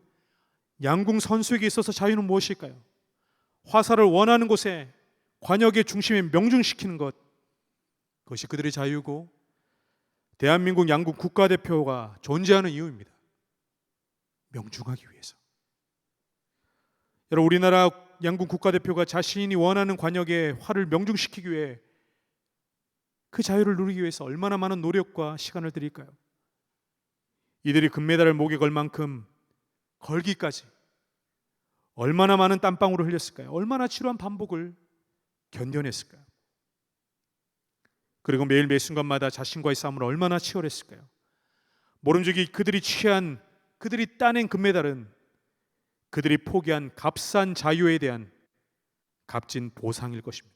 양궁 선수에게 있어서 자유는 무엇일까요? 화살을 원하는 곳에 관역의 중심에 명중시키는 것, 그것이 그들의 자유고 대한민국 양궁 국가대표가 존재하는 이유입니다. 명중하기 위해서. 여러분, 우리나라 양궁 국가대표가 자신이 원하는 관역에 활을 명중시키기 위해 그 자유를 누리기 위해서 얼마나 많은 노력과 시간을 들일까요? 이들이 금메달을 목에 걸 만큼 걸기까지 얼마나 많은 땀방울을 흘렸을까요? 얼마나 치루한 반복을 견뎌냈을까요? 그리고 매일 매 순간마다 자신과의 싸움을 얼마나 치열했을까요? 모름지기 그들이 따낸 금메달은 그들이 포기한 값싼 자유에 대한 값진 보상일 것입니다.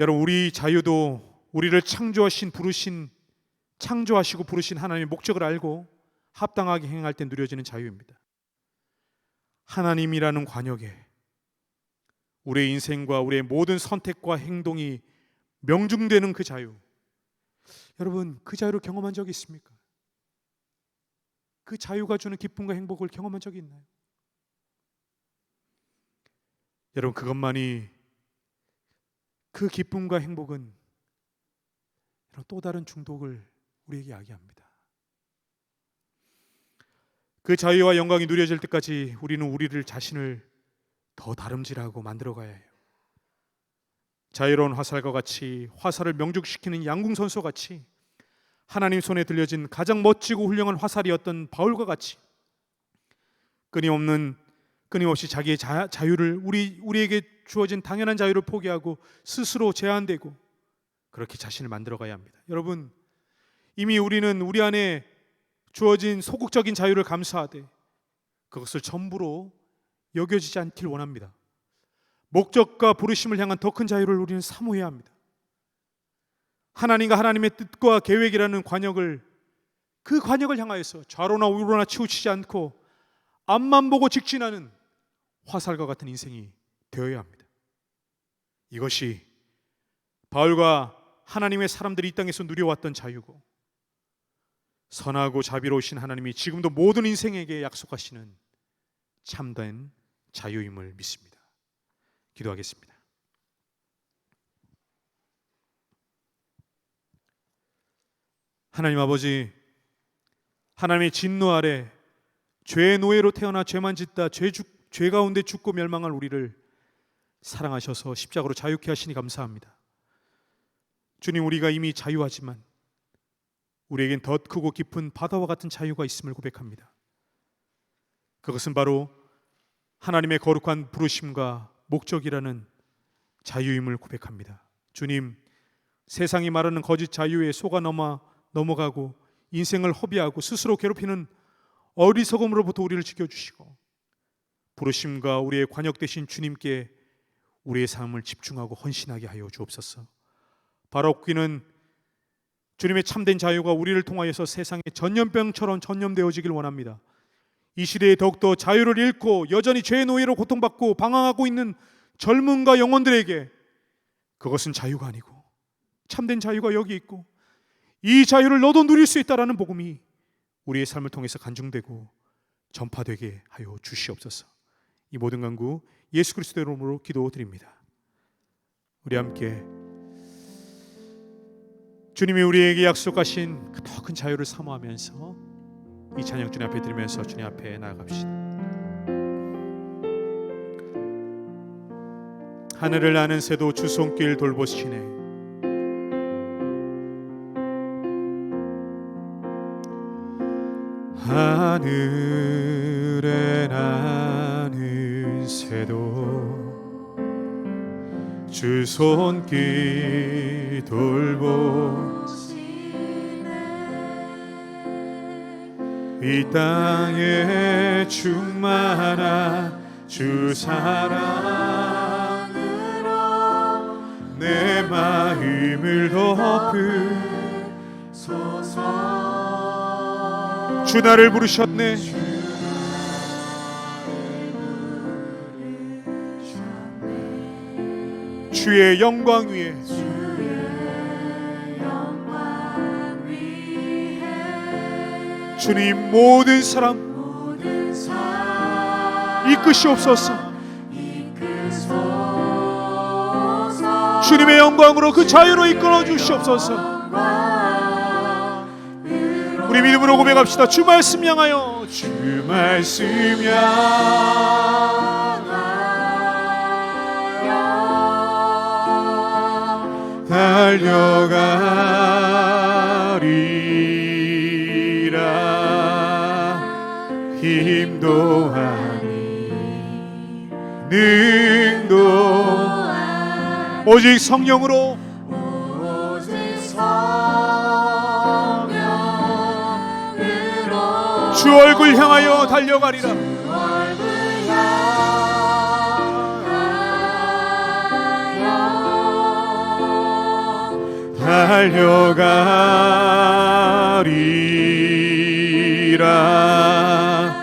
여러분, 우리 자유도 우리를 창조하시고 부르신 하나님의 목적을 알고 합당하게 행할 때 누려지는 자유입니다. 하나님이라는 관역에 우리의 인생과 우리의 모든 선택과 행동이 명중되는 그 자유, 여러분, 그 자유를 경험한 적이 있습니까? 그 자유가 주는 기쁨과 행복을 경험한 적이 있나요? 여러분, 그것만이, 그 기쁨과 행복은 또 다른 중독을 우리에게 야기합니다. 그 자유와 영광이 누려질 때까지 우리는 우리를 자신을 더 다름질하고 만들어 가야 해요. 자유로운 화살과 같이, 화살을 명중시키는 양궁 선수 같이, 하나님 손에 들려진 가장 멋지고 훌륭한 화살이었던 바울과 같이 끊임없이 자기의 자유를 우리에게 주어진 당연한 자유를 포기하고 스스로 제한되고 그렇게 자신을 만들어 가야 합니다. 여러분, 이미 우리는 우리 안에 주어진 소극적인 자유를 감수하되 그것을 전부로 여겨지지 않길 원합니다. 목적과 부르심을 향한 더 큰 자유를 우리는 사모해야 합니다. 하나님과 하나님의 뜻과 계획이라는 그 관역을 향하여서 좌로나 우로나 치우치지 않고 앞만 보고 직진하는 화살과 같은 인생이 되어야 합니다. 이것이 바울과 하나님의 사람들이 이 땅에서 누려왔던 자유고, 선하고 자비로우신 하나님이 지금도 모든 인생에게 약속하시는 참된 자유임을 믿습니다. 기도하겠습니다. 하나님 아버지, 하나님의 진노 아래 죄의 노예로 태어나 죄만 짓다 죄 가운데 죽고 멸망할 우리를 사랑하셔서 십자가로 자유케 하시니 감사합니다. 주님, 우리가 이미 자유하지만 우리에겐 더 크고 깊은 바다와 같은 자유가 있음을 고백합니다. 그것은 바로 하나님의 거룩한 부르심과 목적이라는 자유임을 고백합니다. 주님, 세상이 말하는 거짓 자유에 속아 넘어가고 인생을 허비하고 스스로 괴롭히는 어리석음으로부터 우리를 지켜주시고 부르심과 우리의 관역 되신 주님께 우리의 삶을 집중하고 헌신하게 하여 주옵소서. 바라옵기는 주님의 참된 자유가 우리를 통하여서 세상의 전염병처럼 전염되어지길 원합니다. 이 시대에 더욱더 자유를 잃고 여전히 죄의 노예로 고통받고 방황하고 있는 젊은과 영혼들에게 그것은 자유가 아니고 참된 자유가 여기 있고 이 자유를 너도 누릴 수 있다라는 복음이 우리의 삶을 통해서 간증되고 전파되게 하여 주시옵소서. 이 모든 간구 예수 그리스도의 이름으로 기도드립니다. 우리 함께 주님이 우리에게 약속하신 그 더 큰 자유를 사모하면서 이 찬양 주님 앞에 드리면서 주님 앞에 나아갑시다. 하늘을 나는 새도 주 손길 돌보시네. 하늘에 나는 새도 주 손길 돌보시네. 이 땅에 충만한 주 사랑으로 내 마음을 덮으소서. 주 나를 부르셨네. 주의 영광 위에 주님 모든 사람 이끄시옵소서. 주님의 영광으로 그 자유로 이끌어 주시옵소서. 우리 믿음으로 고백합시다. 주 말씀 향하여 주 말씀 향하여 달려가리라. 힘도 아니 능도 오직 성령으로 주 얼굴 향하여 달려가리라. 달려가리라.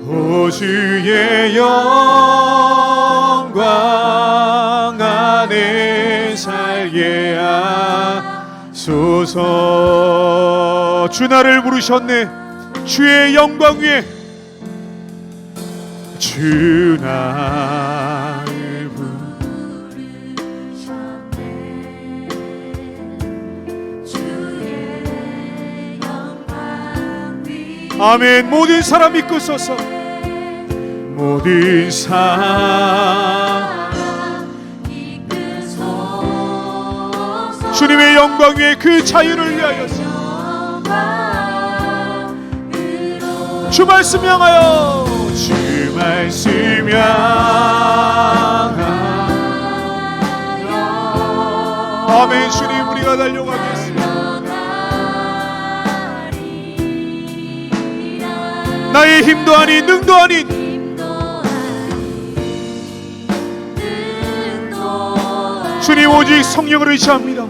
오 주의 영광 안에 살게 하소서. 주 나를 부르셨네. 주의 영광 위에 주 나를 부르셨네. 주의 영광 위에 아멘. 모든 사람 이끄소서. 모든 사람 이끄소서. 주님의 영광 위에 그 자유를 위하여서 주 말씀 향하여 주 말씀 향하여 아멘. 주님 우리가 달려가겠습니다. 나의 힘도 아닌 능도 아닌 주님 오직 성령을 의지합니다.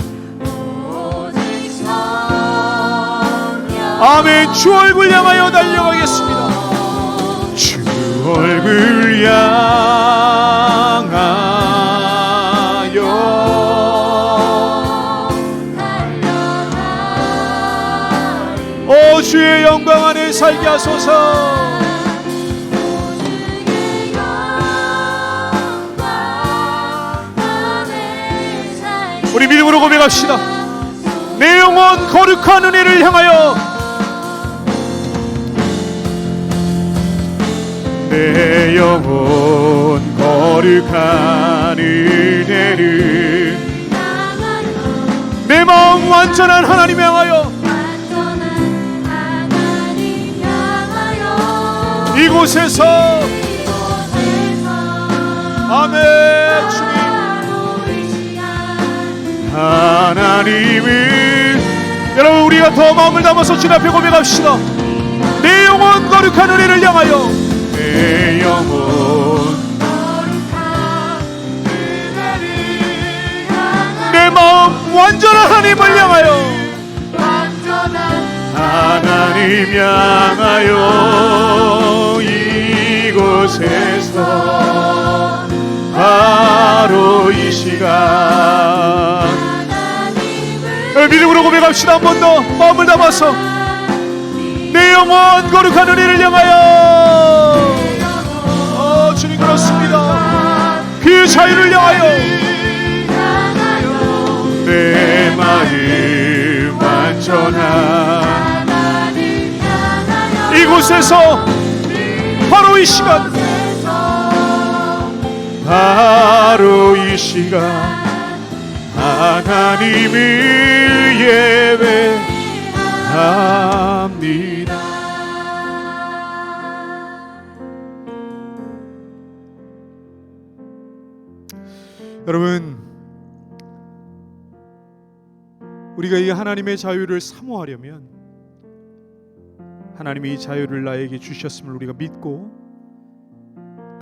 아멘. 주 얼굴 향하여 달려가겠습니다. 주 얼굴 향하여 오 주의 영광 안에 살게 하소서. 우리 믿음으로 고백합시다. 내 영혼 거룩한 은혜를 향하여 내 영혼 거룩한 은혜를 마음 완전한 하나님 향하여 이곳에서 아멘. 주님 하나님을 여러분 우리가 더 마음을 담아서 주님 앞에 고백합시다. 내 영혼 거룩한 은혜를 향하여 내 영혼 내 마음 완전한 하나님을 향하여 하나님 향하여 이곳에서 바로 이 시간 믿음으로 고백합시다. 한 번 더 마음을 담아서 내 영혼 거룩한 은혜를 향하여 주님 그렇습니다. 그 자유를 향하여 내 마음 완전한 이곳에서 바로 이 시간 바로 이 시간 하나님을 예배합니다. 여러분 우리가 이 하나님의 자유를 사모하려면 하나님이 이 자유를 나에게 주셨음을 우리가 믿고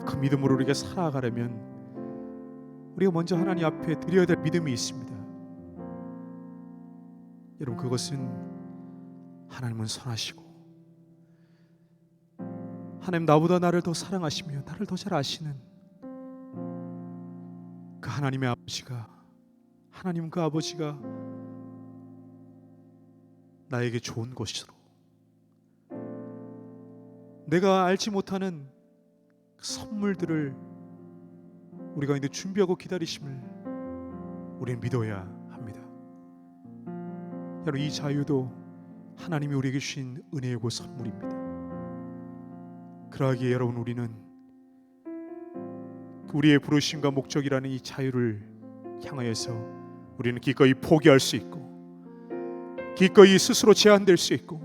그 믿음으로 우리가 살아가려면 우리가 먼저 하나님 앞에 드려야 될 믿음이 있습니다. 여러분 그것은 하나님은 선하시고 하나님 나보다 나를 더 사랑하시며 나를 더 잘 아시는 그 하나님의 아버지가 하나님 그 아버지가 나에게 좋은 것으로 내가 알지 못하는 선물들을 우리가 이제 준비하고 기다리심을 우리는 믿어야 합니다. 여러분 이 자유도 하나님이 우리에게 주신 은혜이고 선물입니다. 그러하기에 여러분 우리는 우리의 부르심과 목적이라는 이 자유를 향하여서 우리는 기꺼이 포기할 수 있고 기꺼이 스스로 제한될 수 있고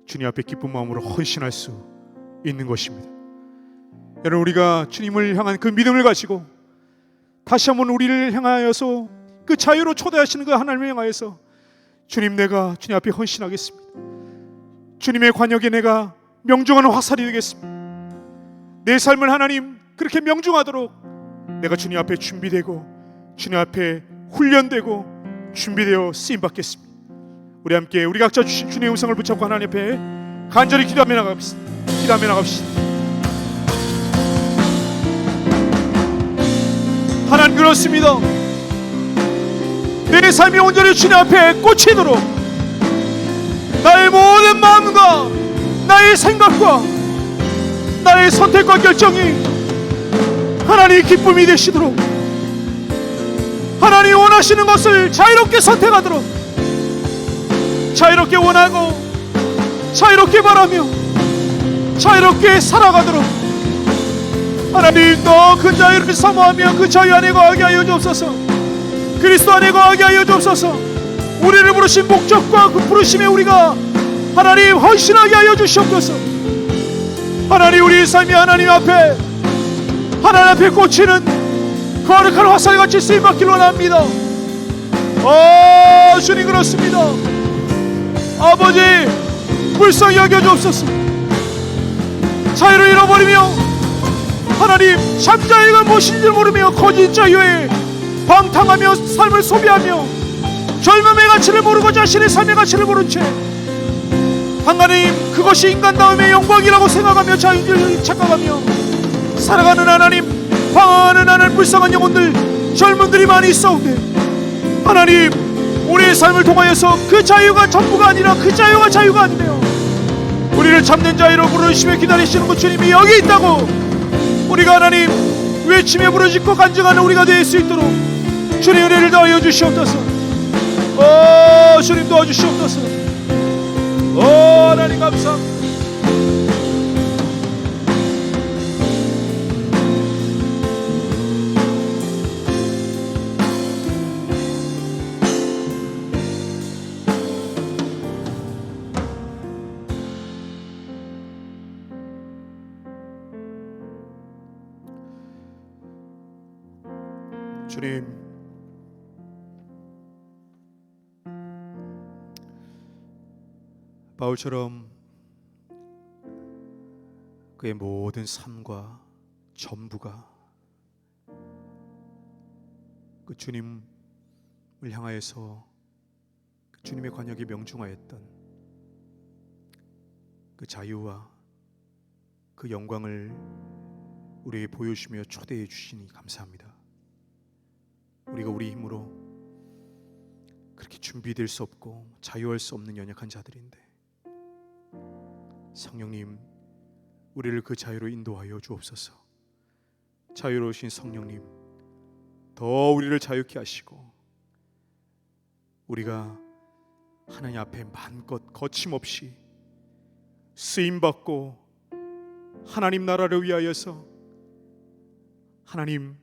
주님 앞에 기쁜 마음으로 헌신할 수 있는 것입니다. 여러분 우리가 주님을 향한 그 믿음을 가지고 다시 한번 우리를 향하여서 그 자유로 초대하시는 그 하나님을 향하여서 주님 내가 주님 앞에 헌신하겠습니다. 주님의 관역에 내가 명중하는 화살이 되겠습니다. 내 삶을 하나님 그렇게 명중하도록 내가 주님 앞에 준비되고 주님 앞에 훈련되고 준비되어 쓰임받겠습니다. 우리 함께 우리 각자 주신 주님의 음성을 붙잡고 하나님 앞에 간절히 기도하며 나갑시다. 기도하며 나갑시다. 하나님 그렇습니다. 내 삶이 온전히 주님 앞에 꽂히도록 나의 모든 마음과 나의 생각과 나의 선택과 결정이 하나님의 기쁨이 되시도록 하나님이 원하시는 것을 자유롭게 선택하도록 자유롭게 원하고 자유롭게 바라며 자유롭게 살아가도록 하나님 또 그 자유를 사모하며 그 자유 안에 거하게 하여 주옵소서. 그리스도 안에 거하게 하여 주옵소서. 우리를 부르신 목적과 그 부르심에 우리가 하나님 헌신하게 하여 주시옵소서. 하나님 우리 삶이 하나님 앞에 꽂히는 거룩한 화살같이 쓰임받기를 원합니다. 주님 그렇습니다. 아버지 불쌍히 여겨 주옵소서. 자유를 잃어버리며 하나님 참자유가 무엇인지 모르며 거짓 자유에 방탕하며 삶을 소비하며 젊음의 가치를 모르고 자신의 삶의 가치를 모른 채 하나님 그것이 인간다움의 영광이라고 생각하며 자유인 줄 착각하며 살아가는 하나님 방황하는 하나님 불쌍한 영혼들 젊은들이 많이 있사온데 하나님 우리의 삶을 통하여서 그 자유가 전부가 아니라 그 자유가 자유가 아니며 우리를 참된 자유로 부르시며 기다리시는 그 주님이 여기 있다고 우리가 하나님 외치며 부르짖고 간증하는 우리가 될 수 있도록 주님 은혜를 더하여 주시옵소서. 주님 도와주시옵소서. 하나님 감사합니다. 주님, 바울처럼 그의 모든 삶과 전부가 그 주님을 향하여서 그 주님의 관역에 명중하였던 그 자유와 그 영광을 우리에게 보여주시며 초대해 주시니 감사합니다. 우리가 우리 힘으로 그렇게 준비될 수 없고 자유할 수 없는 연약한 자들인데 성령님, 우리를 그 자유로 인도하여 주옵소서. 자유로우신 성령님, 더 우리를 자유케 하시고 우리가 하나님 앞에 마음껏 거침없이 쓰임받고 하나님 나라를 위하여서, 하나님,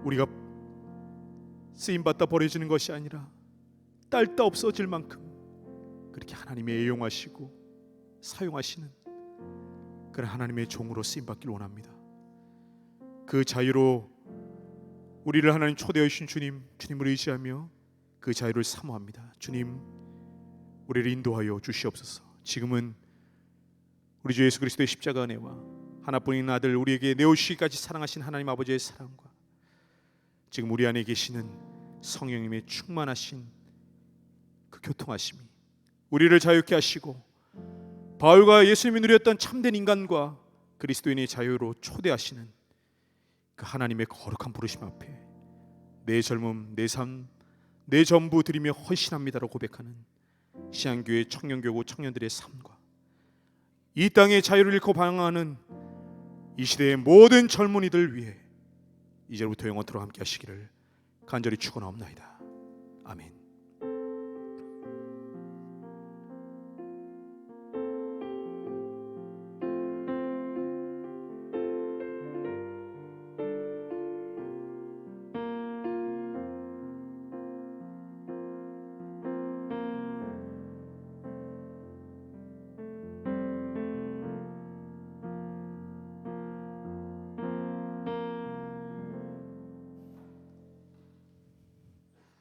우리가 쓰임받다 버려지는 것이 아니라 딸다 없어질 만큼 그렇게 하나님이 애용하시고 사용하시는 그런 하나님의 종으로 쓰임받길 원합니다. 그 자유로 우리를 하나님 초대해 주신 주님을 의지하며 그 자유를 사모합니다. 주님, 우리를 인도하여 주시옵소서. 지금은 우리 주 예수 그리스도의 십자가 은혜와 하나뿐인 아들 우리에게 내오시기까지 사랑하신 하나님 아버지의 사랑과 지금 우리 안에 계시는 성령님의 충만하신 그 교통하심이 우리를 자유케 하시고 바울과 예수님이 누렸던 참된 인간과 그리스도인의 자유로 초대하시는 그 하나님의 거룩한 부르심 앞에 내 젊음, 내 삶, 내 전부 드리며 헌신합니다라고 고백하는 시안교회 청년교구 청년들의 삶과 이 땅의 자유를 잃고 방황하는 이 시대의 모든 젊은이들 위해 이제부터 영원토록 함께 하시기를 간절히 축원하옵나이다. 아멘.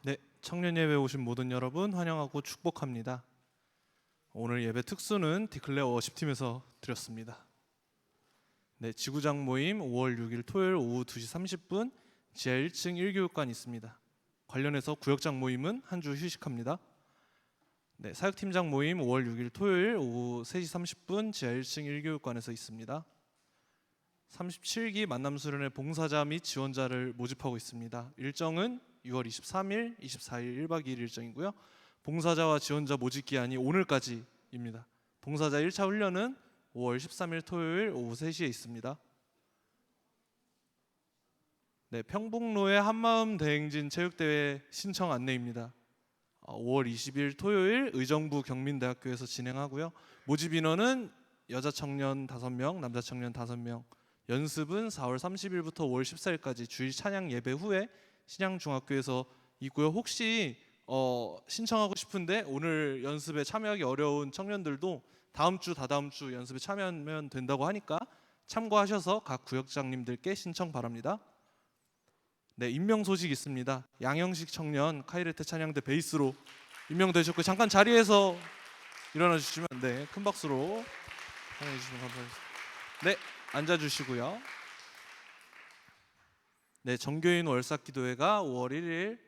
네, 청년 예배 오신 모든 여러분 환영하고 축복합니다. 오늘 예배 특수는 디클레어 워십팀에서 드렸습니다. 네, 지구장 모임 5월 6일 토요일 오후 2시 30분 지하 1층 1교육관 있습니다. 관련해서 구역장 모임은 한 주 휴식합니다. 네, 사역팀장 모임 5월 6일 토요일 오후 3시 30분 지하 1층 1교육관에서 있습니다. 37기 만남수련회 봉사자 및 지원자를 모집하고 있습니다. 일정은 6월 23일, 24일 1박 2일 일정이고요. 봉사자와 지원자 모집 기한이 오늘까지입니다. 봉사자 1차 훈련은 5월 13일 토요일 오후 3시에 있습니다. 네, 평북로의 한마음 대행진 체육대회 신청 안내입니다. 5월 20일 토요일 의정부 경민대학교에서 진행하고요. 모집 인원은 여자 청년 5명, 남자 청년 5명. 연습은 4월 30일부터 5월 14일까지 주일 찬양 예배 후에 신양중학교에서 있고요. 혹시 신청하고 싶은데 오늘 연습에 참여하기 어려운 청년들도 다음 주, 다다음 주 연습에 참여하면 된다고 하니까 참고하셔서 각 구역장님들께 신청 바랍니다. 네, 임명 소식 있습니다. 양영식 청년 카이레트 찬양대 베이스로 임명되셨고 잠깐 자리에서 일어나 주시면 큰 박수로 환영해 주시면 감사하겠습니다. 네, 앉아 주시고요. 네, 정교인 월삭기도회가 5월 1일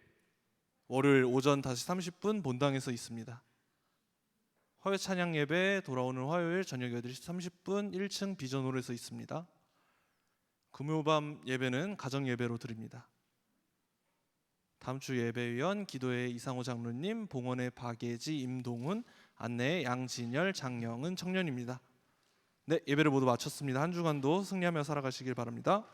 월요일 오전 5시 30분 본당에서 있습니다. 화요 찬양 예배 돌아오는 화요일 저녁 8시 30분 1층 비전홀에서 있습니다. 금요밤 예배는 가정 예배로 드립니다. 다음 주 예배위원 기도회 이상호 장로님, 봉헌의 박예지, 임동훈, 안내의 양진열, 장영은 청년입니다. 네, 예배를 모두 마쳤습니다. 한 주간도 승리하며 살아가시길 바랍니다.